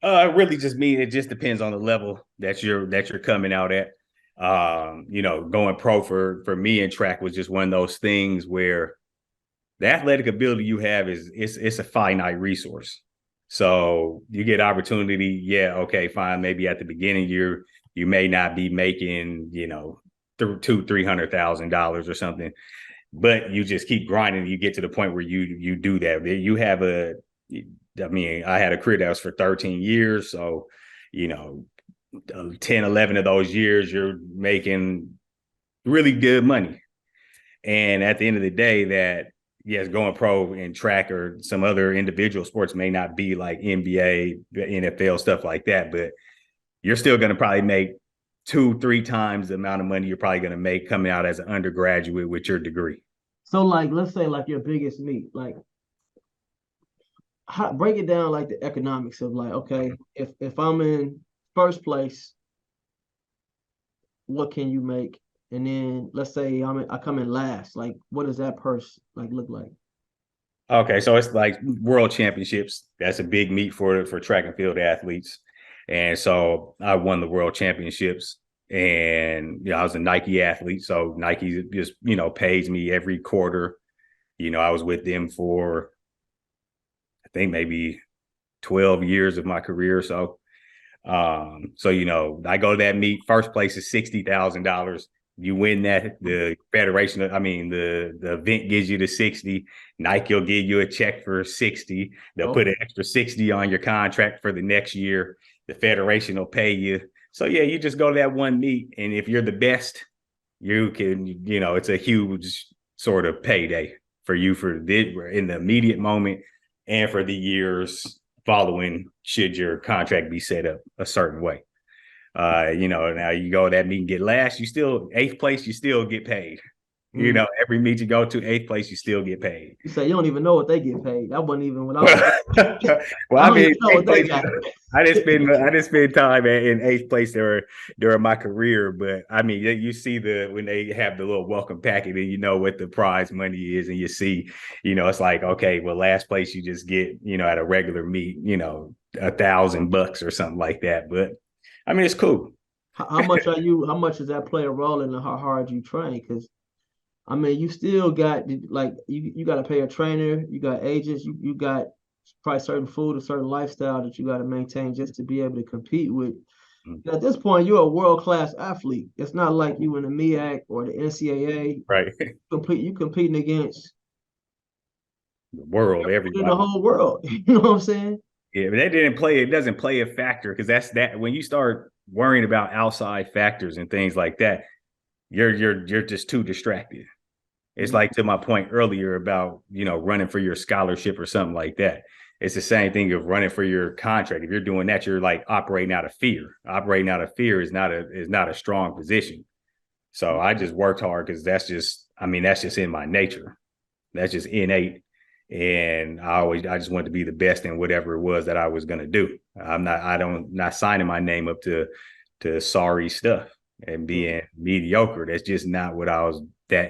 Really just mean it just depends on the level that you're coming out at. Going pro for me in track was just one of those things where the athletic ability you have it's a finite resource. So you get opportunity, yeah, okay, fine. Maybe at the beginning you may not be making, $200,000-$300,000 or something, but you just keep grinding. You get to the point where you do that. You have I had a career that was for 13 years. So, 10, 11 of those years, you're making really good money. And at the end of the day, that, yes, going pro in track or some other individual sports may not be like NBA, NFL, stuff like that, but you're still going to probably make 2-3 times the amount of money you're probably going to make coming out as an undergraduate with your degree. So like let's say like your biggest meet, like break it down like the economics of like, okay, if I'm in first place, what can you make? And then let's say I come in last, like what does that purse like look like? Okay, so it's like World Championships. That's a big meet for track and field athletes. And so I won the World Championships, and I was a Nike athlete. So Nike just pays me every quarter. I was with them for I think maybe 12 years of my career. So I go to that meet. First place is $60,000. You win that, the federation, the event gives you the 60. Nike will give you a check for 60. They'll put an extra 60 on your contract for the next year. The federation will pay you. So yeah, you just go to that one meet, and if you're the best, you can, it's a huge sort of payday for you in the immediate moment and for the years following, should your contract be set up a certain way. Now you go to that meet and get last, eighth place, you still get paid. Every meet you go to, eighth place, you still get paid. You say you don't even know what they get paid. That wasn't even what I was. Well, I didn't spend time in eighth place during my career, but you see when they have the little welcome packet, and you know what the prize money is, and you see, it's like, okay, well, last place you just get, at a regular meet, $1,000 or something like that. But it's cool. How much does that play a role in how hard you train? Because you still got like you got to pay a trainer, you got agents, you got probably certain food, a certain lifestyle that you got to maintain just to be able to compete with. Mm-hmm. At this point, you're a world-class athlete. It's not like you in the MEAC or the NCAA. Right. You competing against the world, everybody, the whole world. You know what I'm saying? Yeah, but it doesn't play a factor, because that's when you start worrying about outside factors and things like that, you're just too distracted. It's like, to my point earlier about, running for your scholarship or something like that. It's the same thing of running for your contract. If you're doing that, you're like operating out of fear. Operating out of fear is not a strong position. So I just worked hard, because that's just in my nature. That's just innate. And I just wanted to be the best in whatever it was that I was going to do. I'm not signing my name up to sorry stuff and being mediocre. That's just not what I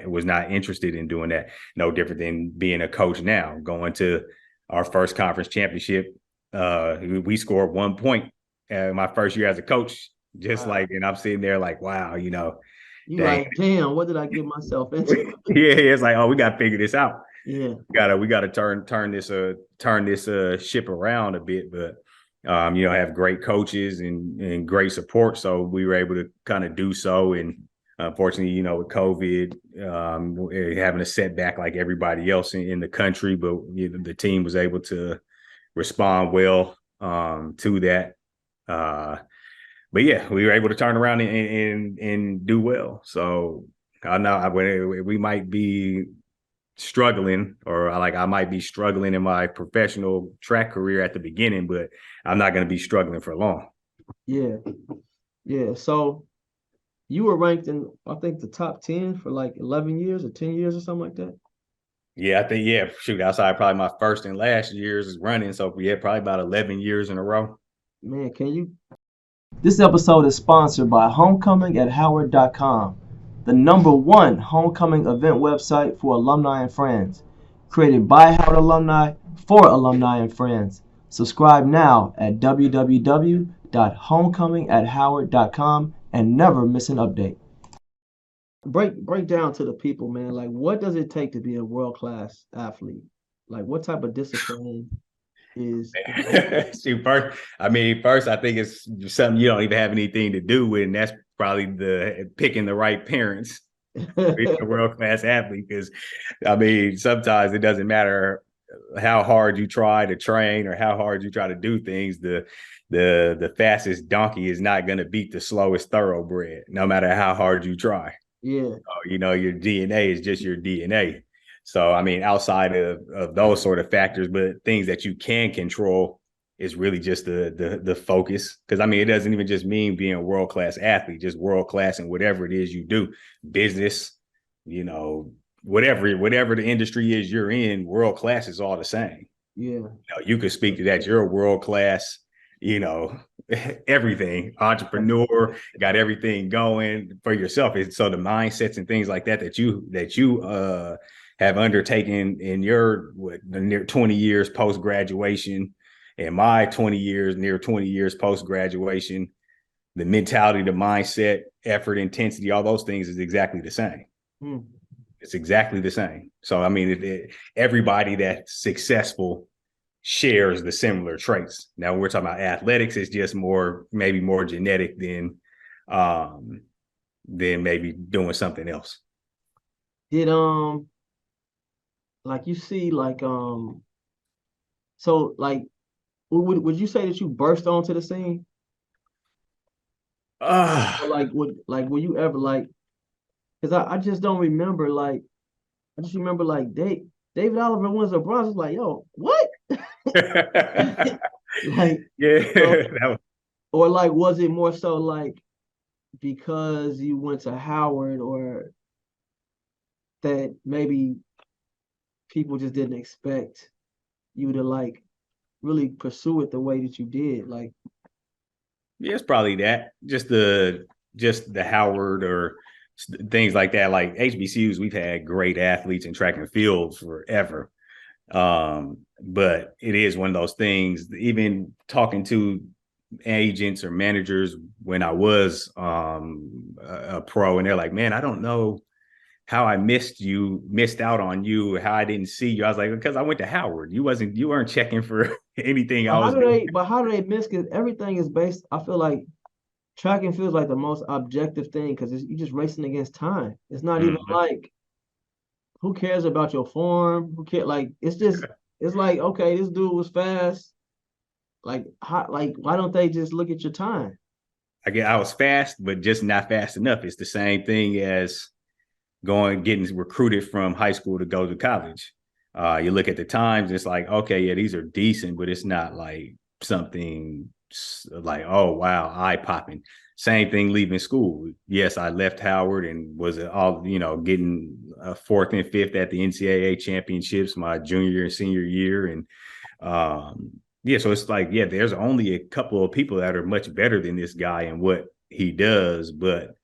was not interested in doing that. No different than being a coach now, going to our first conference championship. We scored 1 point my first year as a coach, and I'm sitting there like, wow, you like, damn, what did I get myself into? Yeah, it's like, oh, we got to figure this out. Yeah, we got to turn this ship around a bit, but have great coaches and great support. So we were able to kind of do so, and Unfortunately, with COVID, having a setback like everybody else in the country, but the team was able to respond well to that. But yeah, we were able to turn around and do well. So I know we might be struggling, or like I might be struggling in my professional track career at the beginning, but I'm not going to be struggling for long. Yeah. Yeah. So you were ranked in, I think, the top 10 for like 11 years or 10 years or something like that. Yeah, I think, shoot, outside probably my first and last years is running. So we had probably about 11 years in a row. Man, can you? This episode is sponsored by Homecoming at Howard.com, the #1 homecoming event website for alumni and friends. Created by Howard alumni for alumni and friends. Subscribe now at www.homecomingathoward.com and never miss an update. Break down to the people, man. Like, what does it take to be a world-class athlete? Like, what type of discipline is See, first, I think it's something you don't even have anything to do with, and that's probably the picking the right parents, being a world-class athlete. Because sometimes it doesn't matter how hard you try to train or how hard you try to do things. The fastest donkey is not going to beat the slowest thoroughbred, no matter how hard you try. Yeah. Your DNA is just your DNA. So, outside of those sort of factors, but things that you can control is really just the focus. Because, it doesn't even just mean being a world-class athlete, just world-class in whatever it is you do. Business, whatever the industry is you're in, world-class is all the same. Yeah. You could speak to that. You're a world-class, everything, entrepreneur, got everything going for yourself. So the mindsets and things like that you have undertaken in your near 20 years post-graduation, and my near 20 years post-graduation, the mentality, the mindset, effort, intensity, all those things is exactly the same. It's exactly the same. So, everybody that's successful shares the similar traits. Now, when we're talking about athletics, it's just maybe more genetic than maybe doing something else. Did like you see so like would you say that you burst onto the scene? Or were you ever because I just don't remember I just remember David Oliver wins a bronze. It's like, yo, what? Yeah. Or was it more so because you went to Howard, or that maybe people just didn't expect you to really pursue it the way that you did? Yeah, it's probably that. Just the Howard or things like that. Like HBCUs, we've had great athletes in track and field forever. But it is one of those things, even talking to agents or managers when I was a pro, and they're like, man, I don't know how I missed out on you, how I didn't see you. I was like, because I went to Howard. You weren't checking for anything I was doing. But how do they miss? Because everything is based, I feel like track and field is the most objective thing, because you're just racing against time. It's not even who cares about your form? Who cares? It's okay, this dude was fast. Why don't they just look at your time? I was fast, but just not fast enough. It's the same thing as getting recruited from high school to go to college. You look at the times, it's like, okay, yeah, these are decent, but it's not like something like, oh, wow, eye-popping. Same thing leaving school. Yes, I left Howard and was all, getting fourth and fifth at the NCAA championships my junior and senior year. And so it's there's only a couple of people that are much better than this guy and what he does, but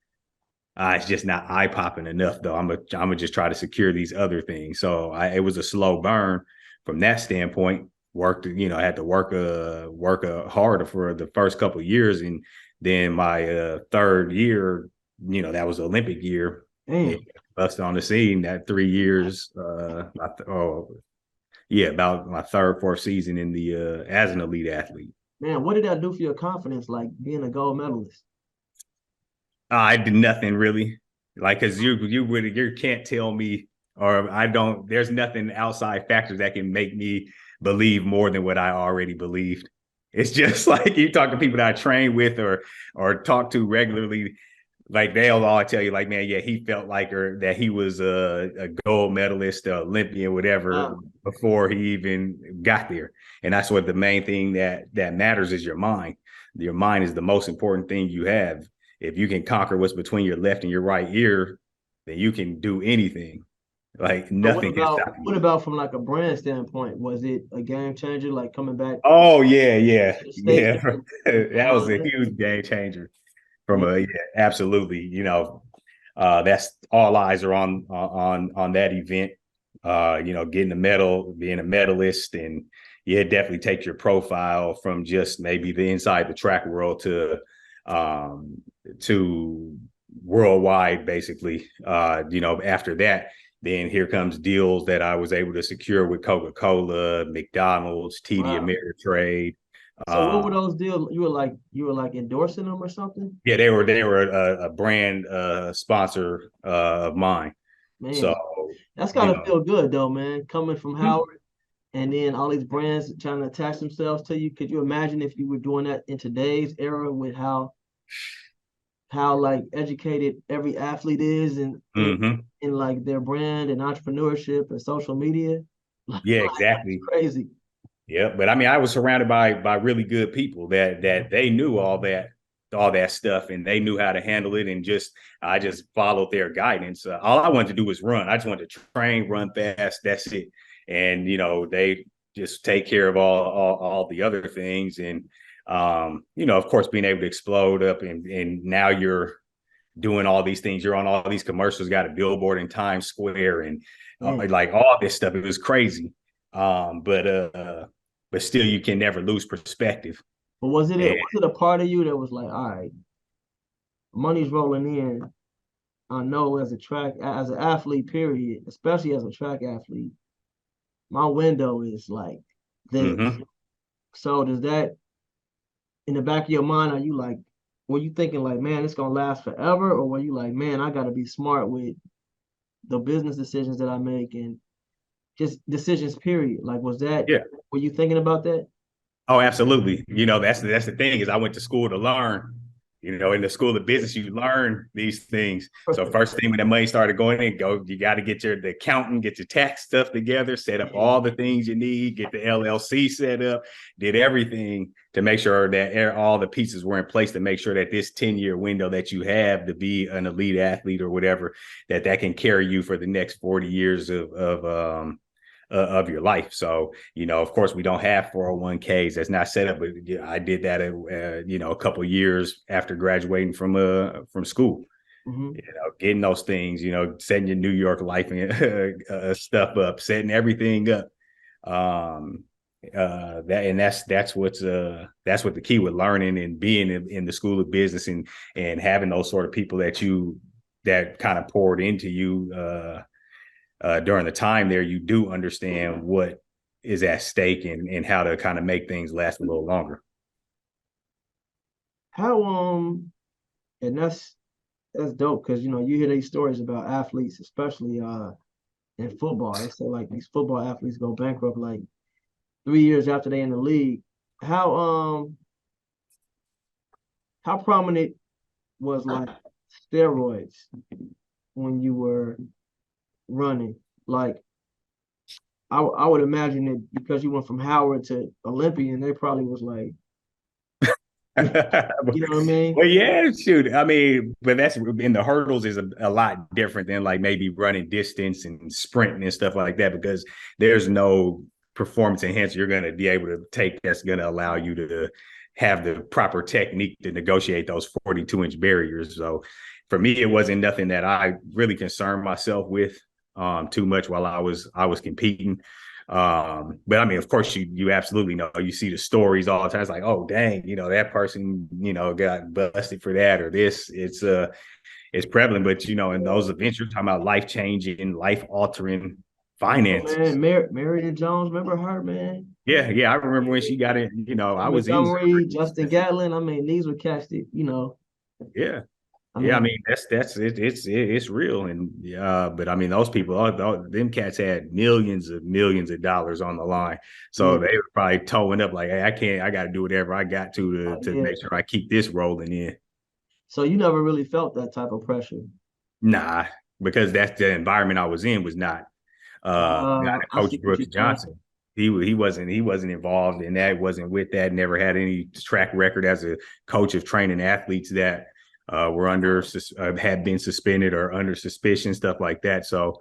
it's just not eye-popping enough, though. I'm gonna just try to secure these other things. So it was a slow burn from that standpoint. I had to work hard for the first couple of years, and then my third year, that was the Olympic year. Busted on the scene that 3 years. About my third, fourth season in the as an elite athlete. Man, what did that do for your confidence, being a gold medalist? I did nothing really. Like, cause you can't tell me, or I don't, there's nothing outside factors that can make me believe more than what I already believed. It's just like you talk to people that I train with or talk to regularly, like they'll all tell you, like, man, yeah, he felt like or that he was a gold medalist, a Olympian, whatever, before he even got there. And that's what the main thing that matters is your mind. Your mind is the most important thing you have. If you can conquer what's between your left and your right ear, then you can do anything. Like So what nothing can about stop you. what about from like a brand standpoint? Was it a game changer, like coming back Oh yeah, yeah, to the States yeah. and That was a handling huge game changer. From it? a yeah, absolutely. That's all eyes are on that event. Getting a medal, being a medalist, and yeah, it definitely takes your profile from just maybe the inside the track world to worldwide, basically. After that, then here comes deals that I was able to secure with Coca-Cola, McDonald's, TD Wow. Ameritrade. So what were Uh, those deals? You were like endorsing them or something? yeah, they were a brand sponsor of mine. So, Man, that's you gotta know, feel good though, man. Coming from Howard and then all these brands trying to attach themselves to you. Could you imagine if you were doing that in today's era with how like educated every athlete is hmm in like their brand and entrepreneurship and social media? Like, yeah, that's exactly. crazy. Yeah, but I mean, I was surrounded by really good people that they knew all that stuff and they knew how to handle it and I just followed their guidance. All I wanted to do was run. I just wanted to train, run fast. That's it. And they just take care of all the other things. And of course, being able to explode up and now you're doing all these things. You're on all these commercials. Got a billboard in Times Square and Man. like all this stuff. It was crazy. But still you can never lose perspective. But was it a, And was it a part of you that was like, all right, money's rolling in. I know as an athlete, period, especially as a track athlete, my window is like this. mm-hmm. So does that in the back of your mind, were you thinking like, man, it's gonna last forever? Or were you like, man, I gotta be smart with the business decisions that I make and just decisions, period? Like, Yeah. were you thinking about that? Oh, absolutely. That's the thing is I went to school to learn. In the school of business, you learn these things. So first thing when the money started going in, you got to get the accountant, get your tax stuff together, set up all the things you need, get the LLC set up, did everything to make sure that all the pieces were in place to make sure that this 10-year window that you have to be an elite athlete or whatever, that can carry you for the next 40 years of your life. So, of course, we don't have 401ks. That's not set up. But I did that, a couple of years after graduating from school. Mm-hmm. Getting those things, setting your New York life stuff up, setting everything up. That's what the key with learning and being in the school of business and having those sort of people that kind of poured into you. During the time there, you do understand what is at stake and how to kind of make things last a little longer. How and that's dope because you hear these stories about athletes, especially in football. They say like these football athletes go bankrupt like 3 years after they in the league. How how prominent was like steroids when you were running? Like I would imagine that because you went from Howard to Olympian, they probably was like, you know what I mean? Well, yeah, shoot. I mean, but that's in the hurdles is a lot different than like maybe running distance and sprinting and stuff like that because there's no performance enhancer you're going to be able to take that's going to allow you to have the proper technique to negotiate those 42-inch barriers. So for me, it wasn't nothing that I really concerned myself with too much while I was competing. But I mean, of course, you absolutely know. You see the stories all the time. It's like, oh, dang, that person, got busted for that or this. It's prevalent, but in those events, you're talking about life changing, life altering finances. Man, Marion Jones, remember her, man? Yeah, yeah, I remember when she got it. I was in Montgomery, Missouri. Justin Gatlin. I mean, these were catched it. Yeah, I Yeah, I mean, mean it's real, and but I mean those people, them cats had millions of dollars on the line, so yeah, they were probably towing up like, hey, I got to do whatever I got to yeah. make sure I keep this rolling in. So you never really felt that type of pressure. Nah, because that's the environment I was in was not. I Coach see what Brooks you're saying. Johnson. He wasn't involved in that. Wasn't with that. Never had any track record as a coach of training athletes that were had been suspended or under suspicion, stuff like that. So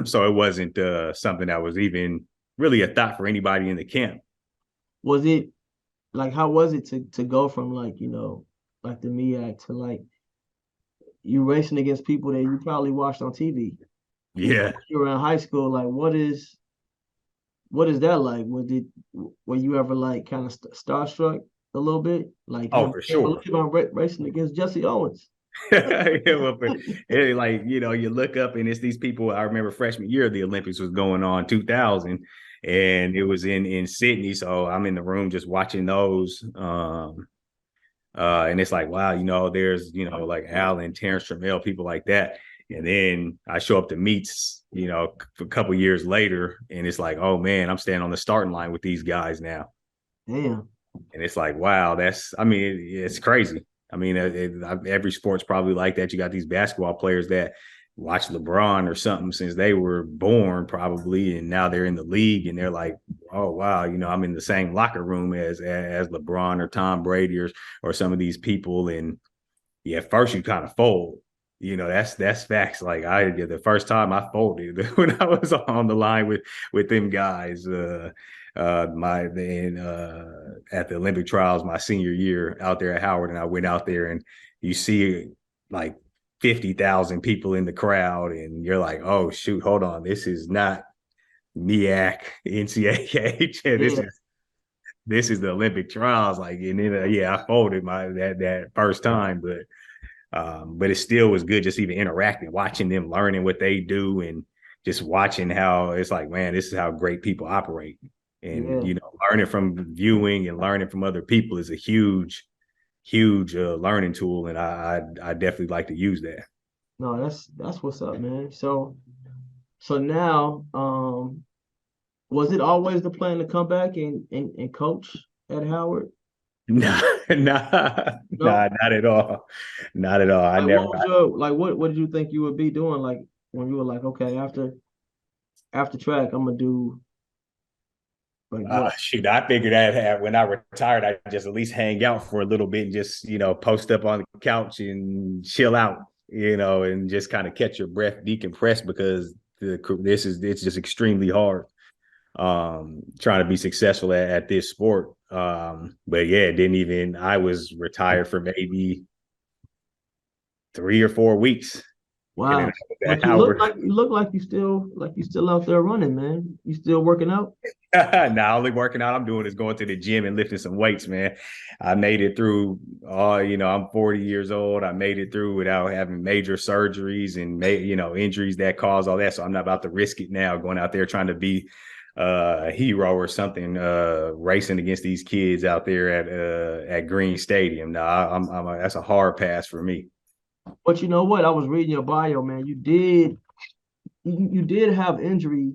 so it wasn't something that was even really a thought for anybody in the camp. Was it like how was it to go from like like the MEAC to like you racing against people that you probably watched on TV? Yeah. When you were in high school, like what is that like? Were you ever like kind of starstruck a little bit? Like Oh, damn, I for can't sure. believe I'm racing against Jesse Owens. Yeah, well, like you look up and it's these people. I remember freshman year the Olympics was going on 2000, and it was in Sydney. So I'm in the room just watching those. And it's like, wow, there's like Allen, Terrence Trammell, people like that. And then I show up to meets, a couple years later, and it's like, oh man, I'm standing on the starting line with these guys now. Damn. And it's like, wow, I mean, it's crazy. I mean, every sport's probably like that. You got these basketball players that watch LeBron or something since they were born, probably, and now they're in the league, and they're like, oh wow, I'm in the same locker room as LeBron or Tom Brady or some of these people. And yeah, at first you kind of fold. That's facts. Like the first time I folded when I was on the line with them guys. At the Olympic trials my senior year out there at Howard, and I went out there and you see like 50,000 people in the crowd, and you're like, oh shoot, hold on, this is not MEAC, NCAA. Yeah. This is the Olympic trials. Like, and then yeah, I folded that first time, but it still was good just even interacting, watching them, learning what they do, and just watching how it's like, man, this is how great people operate. And, Yeah. learning from viewing and learning from other people is a huge learning tool. And I definitely like to use that. No, that's what's up, man. So now, was it always the plan to come back and coach at Howard? Nah, nah, No. nah, not at all. Not at all. I Like never. what was your like what did you think you would be doing like when you were like, okay, after track, I'm gonna do like what? Shoot, I figured I'd have when I retired, I'd just at least hang out for a little bit and just, post up on the couch and chill out, and just kind of catch your breath, decompress, because it's just extremely hard trying to be successful at this sport. But yeah, I was retired for maybe 3 or 4 weeks. And then Wow. I was at But Howard. you look like you still out there running, man. You still working out? Now, only working out I'm doing is going to the gym and lifting some weights, man. I made it through. I'm 40 years old. I made it through without having major surgeries and injuries that cause all that. So I'm not about to risk it now, going out there trying to be a hero or something, racing against these kids out there at Green Stadium. No, that's a hard pass for me. But you know what? I was reading your bio, man. You did have injury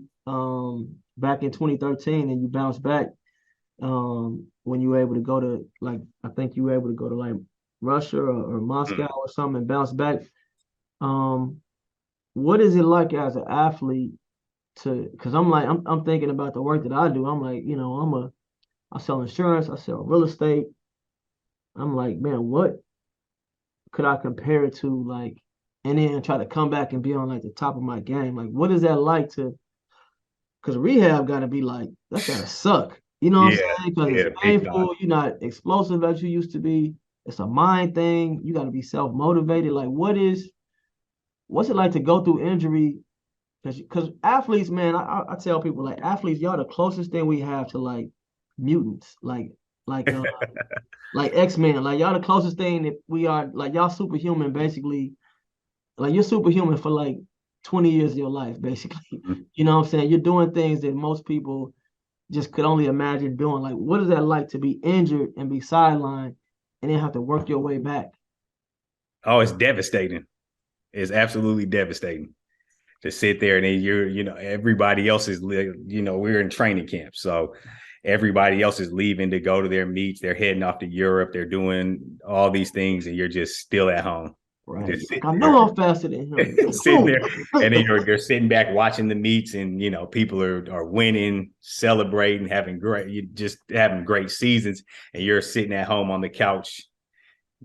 back in 2013 and you bounced back when you were able to go to like I think you were able to go to like Russia or Moscow or something and bounce back. Um what is it like as an athlete to because I'm thinking about the work that I do. I'm like, I sell insurance, I sell real estate. I'm like, man, what could I compare it to like and then try to come back and be on like the top of my game? Like what is that like to because rehab gotta be like that gotta suck. You know what I'm Yeah, saying? Because yeah, it's big time. painful, you're not explosive as you used to be. It's a mind thing. You gotta be self-motivated. Like what's it like to go through injury because athletes, man, I tell people like athletes, y'all the closest thing we have to like mutants, like uh like X-Men, like y'all the closest thing that we are, like y'all superhuman basically, like you're superhuman for like 20 years of your life, basically. You know what I'm saying? You're doing things that most people just could only imagine doing. Like, what is that like to be injured and be sidelined and then have to work your way back? Oh, it's devastating. It's absolutely devastating to sit there and then everybody else is, we're in training camp. So everybody else is leaving to go to their meets. They're heading off to Europe. They're doing all these things and you're just still at home. Right. Just Like, sitting I know there, I'm faster than him. sitting there. And then you're sitting back watching the meets and, people are winning, celebrating, having great seasons. And you're sitting at home on the couch,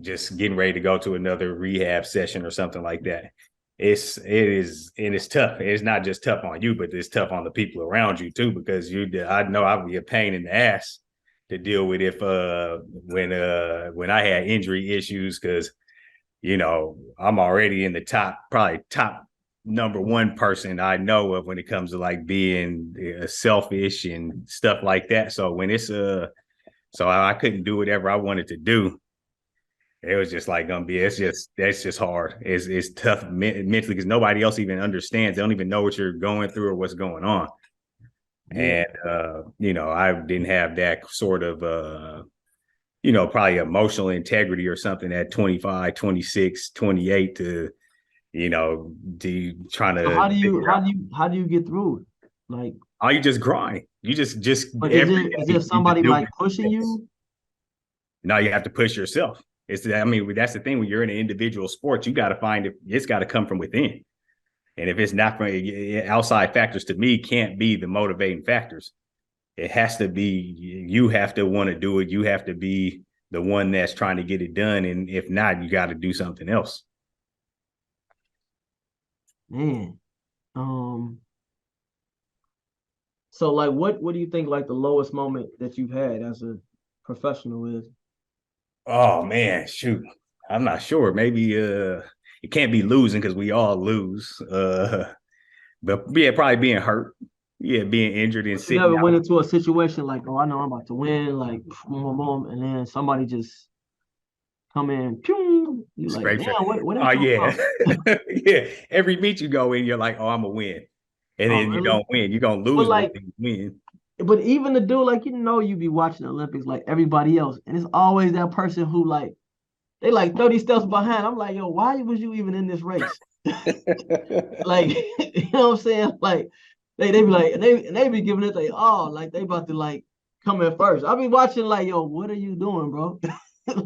just getting ready to go to another rehab session or something like that. It's tough. It's not just tough on you, but it's tough on the people around you too, because I know I'd be a pain in the ass to deal with if when I had injury issues, because I'm already in the probably top number one person I know of when it comes to like being selfish and stuff like that. So when so I couldn't do whatever I wanted to do. It was just like gonna be. That's just hard. It's tough mentally because nobody else even understands. They don't even know what you're going through or what's going on. Yeah. And I didn't have that sort of probably emotional integrity or something at 25, 26, 28 to trying to. So how do you get through it? Like, oh, you just grind. You just but every is day there you just somebody do like it. pushing you? Now you have to push yourself. That's the thing when you're in an individual sport, you got to find it's got to come from within. And if it's not from outside factors, to me, can't be the motivating factors. It has to be, you have to want to do it. You have to be the one that's trying to get it done. And if not, you got to do something else. Man. So like what do you think like the lowest moment that you've had as a professional is? Oh man, shoot. I'm not sure. Maybe it can't be losing because we all lose. But yeah, probably being hurt. Yeah, being injured and But you sitting never went out. into a situation like, oh, I know I'm about to win, like boom, boom, boom, and then somebody just come in, pew, you like, Scrapes damn, it. where Oh that come yeah. from? Yeah. Every meet you go in, you're like, oh, I'm gonna win. And Oh, then you really? don't win. You're gonna But lose more like, than you win. but even the dude, like, you be watching the Olympics like everybody else, and it's always that person who like they like 30 steps behind. I'm like, yo, why was you even in this race? Like, you know what I'm saying? Like, they be like, and they be giving it they all, like they about to like come in first. I be watching like, yo, what are you doing, bro?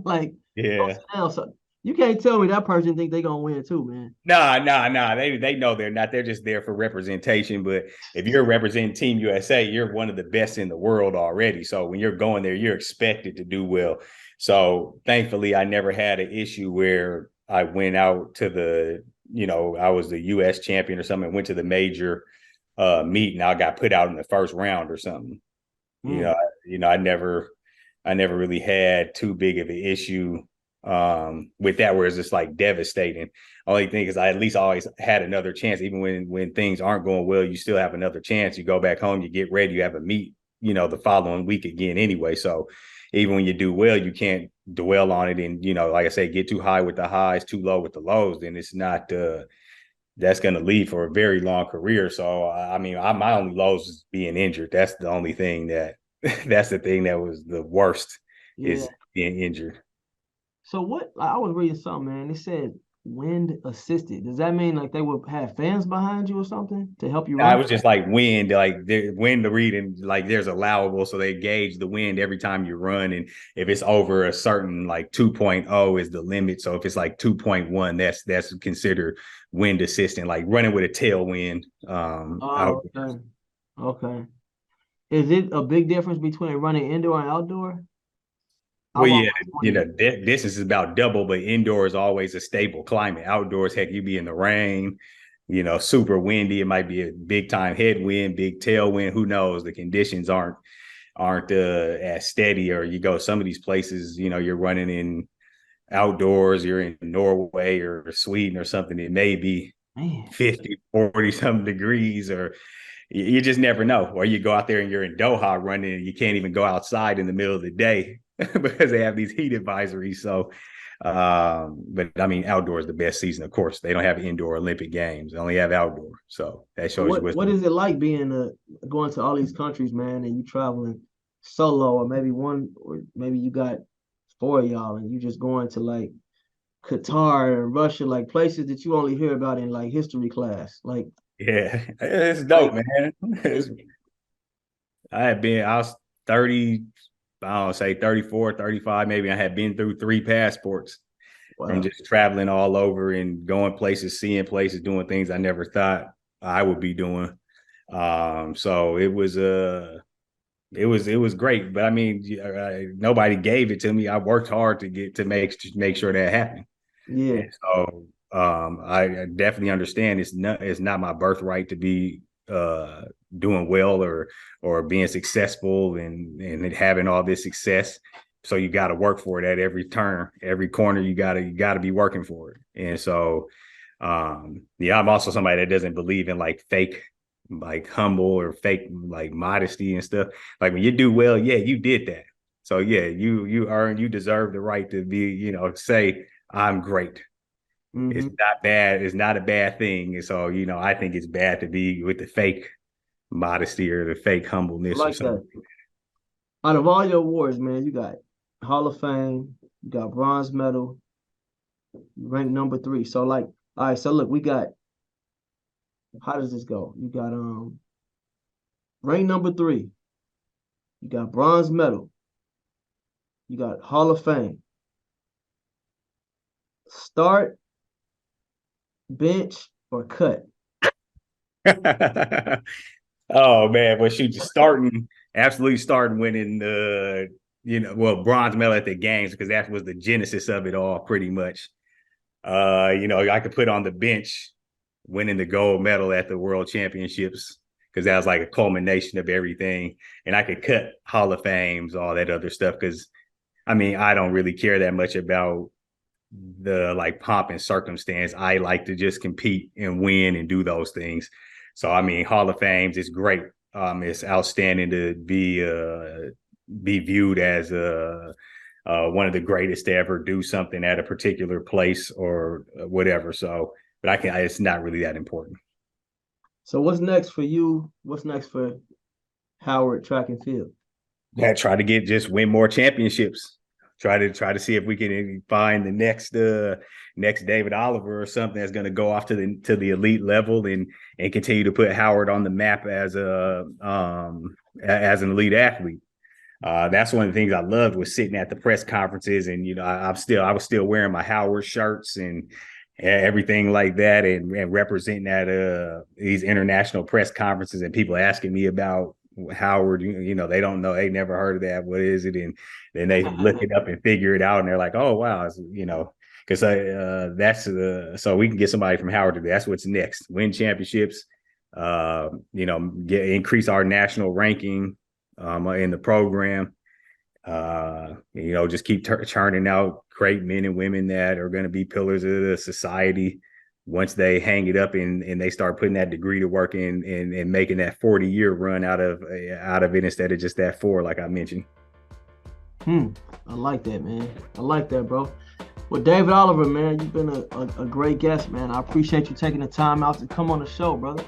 Like, go Yeah. sit down. So you can't tell me that person think they gonna win too, man. Nah. They know they're not. They're just there for representation. But if you're representing Team USA, you're one of the best in the world already. So when you're going there, you're expected to do well. So thankfully, I never had an issue where I went out to I was the US champion or something, went to the major meet and I got put out in the first round or something. You know, Mm. I never really had too big of an issue with that, where it's just like devastating. Only thing is I at least always had another chance. Even when things aren't going well, you still have another chance. You go back home, you get ready, you have a meet, the following week again anyway. So even when you do well, you can't dwell on it and, like I say, get too high with the highs, too low with the lows, then it's not that's going to lead for a very long career. So, my only lows is being injured. That's the only thing that's the thing that was the worst Yeah. is being injured. So what? Like, I was reading something, man. It said wind assisted. Does that mean like they would have fans behind you or something to help you I run? was just like wind, like wind the reading, like there's allowable. So they gauge the wind every time you run. And if it's over a certain like 2.0 is the limit. So if it's like 2.1, that's considered wind assistant, like running with a tailwind. Oh, okay. Okay. Is it a big difference between running indoor and outdoor? Well, I've yeah, always wondered. distance is about double, but indoor is always a stable climate. Outdoors, heck, you be in the rain, super windy. It might be a big time headwind, big tailwind. Who knows? The conditions aren't as steady. Or you go some of these places, you're running in outdoors. You're in Norway or Sweden or something. It may be Man, 50, 40 some degrees, or you just never know. Or you go out there and you're in Doha running and you can't even go outside in the middle of the day because they have these heat advisories. So, but outdoor is the best season, of course. They don't have indoor Olympic Games, they only have outdoor. So that so shows you what what's what is it like being going to all these countries, man, and you traveling solo, or maybe you got four of y'all, and you just going to like Qatar and Russia, like places that you only hear about in like history class. Like, Yeah, it's dope, man. I was 30, I don't say 34, 35, maybe. I had been through 3 passports from wow. just traveling all over and going places, seeing places, doing things I never thought I would be doing. So it was great, but I mean, nobody gave it to me. I worked hard to make sure that happened. Yeah. And so I definitely understand it's not my birthright to be doing well or being successful and having all this success. So you got to work for it at every turn, every corner. You gotta be working for it. And so yeah, I'm also somebody that doesn't believe in like fake, like humble or fake like modesty and stuff. Like when you do well, yeah, you did that. So yeah, you deserve the right to be, say I'm great. It's Mm-hmm. not bad. It's not a bad thing. And so, I think it's bad to be with the fake modesty or the fake I humbleness or like something. that. Out of all your awards, man, you got Hall of Fame, you got bronze medal, you ranked number 3. So like, all right, so look, we got how does this go? You got ranked number 3, you got bronze medal, you got Hall of Fame. Start, bench, or cut. Oh man, well shoot, absolutely starting winning the bronze medal at the games because that was the genesis of it all pretty much. I could put on the bench winning the gold medal at the World Championships because that was like a culmination of everything. And I could cut Hall of Fames, all that other stuff because I mean I don't really care that much about the like pomp and circumstance. I like to just compete and win and do those things. So I mean, Hall of Fames is great. It's outstanding to be viewed as one of the greatest to ever do something at a particular place or whatever. So, but it's not really that important. So what's next for you? What's next for Howard Track and Field? Yeah, try to just win more championships. Try to see if we can find the next David Oliver or something that's going to go off to the elite level and continue to put Howard on the map as an elite athlete. That's one of the things I loved was sitting at the press conferences and I was still wearing my Howard shirts and everything like that and representing at these international press conferences and people asking me about Howard, they don't know, they never heard of that. What is it? And then they look it up and figure it out, and they're like, "Oh wow," because that's so we can get somebody from Howard to do. That's what's next. Win championships, increase our national ranking in the program. Just keep churning out great men and women that are going to be pillars of the society. Once they hang it up and they start putting that degree to work and making that 40-year run out of it instead of just that 4, like I mentioned. I like that, man. I like that, bro. Well, David Oliver, man, you've been a great guest, man. I appreciate you taking the time out to come on the show, brother.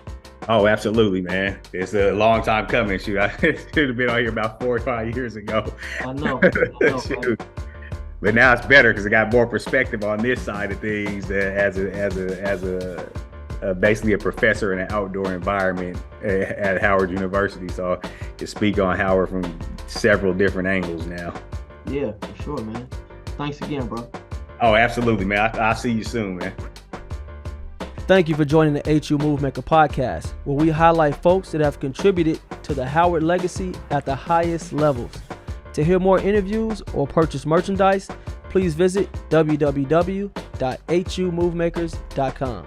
Oh, absolutely, man. It's a long time coming. Shoot, I should have been on here about 4 or 5 years ago. I know. But now it's better because I got more perspective on this side of things as basically a professor in an outdoor environment at Howard University. So I can speak on Howard from several different angles now. Yeah, for sure, man. Thanks again, bro. Oh, absolutely, man. I'll see you soon, man. Thank you for joining the HU Movemaker podcast, where we highlight folks that have contributed to the Howard legacy at the highest levels. To hear more interviews or purchase merchandise, please visit www.humovemakers.com.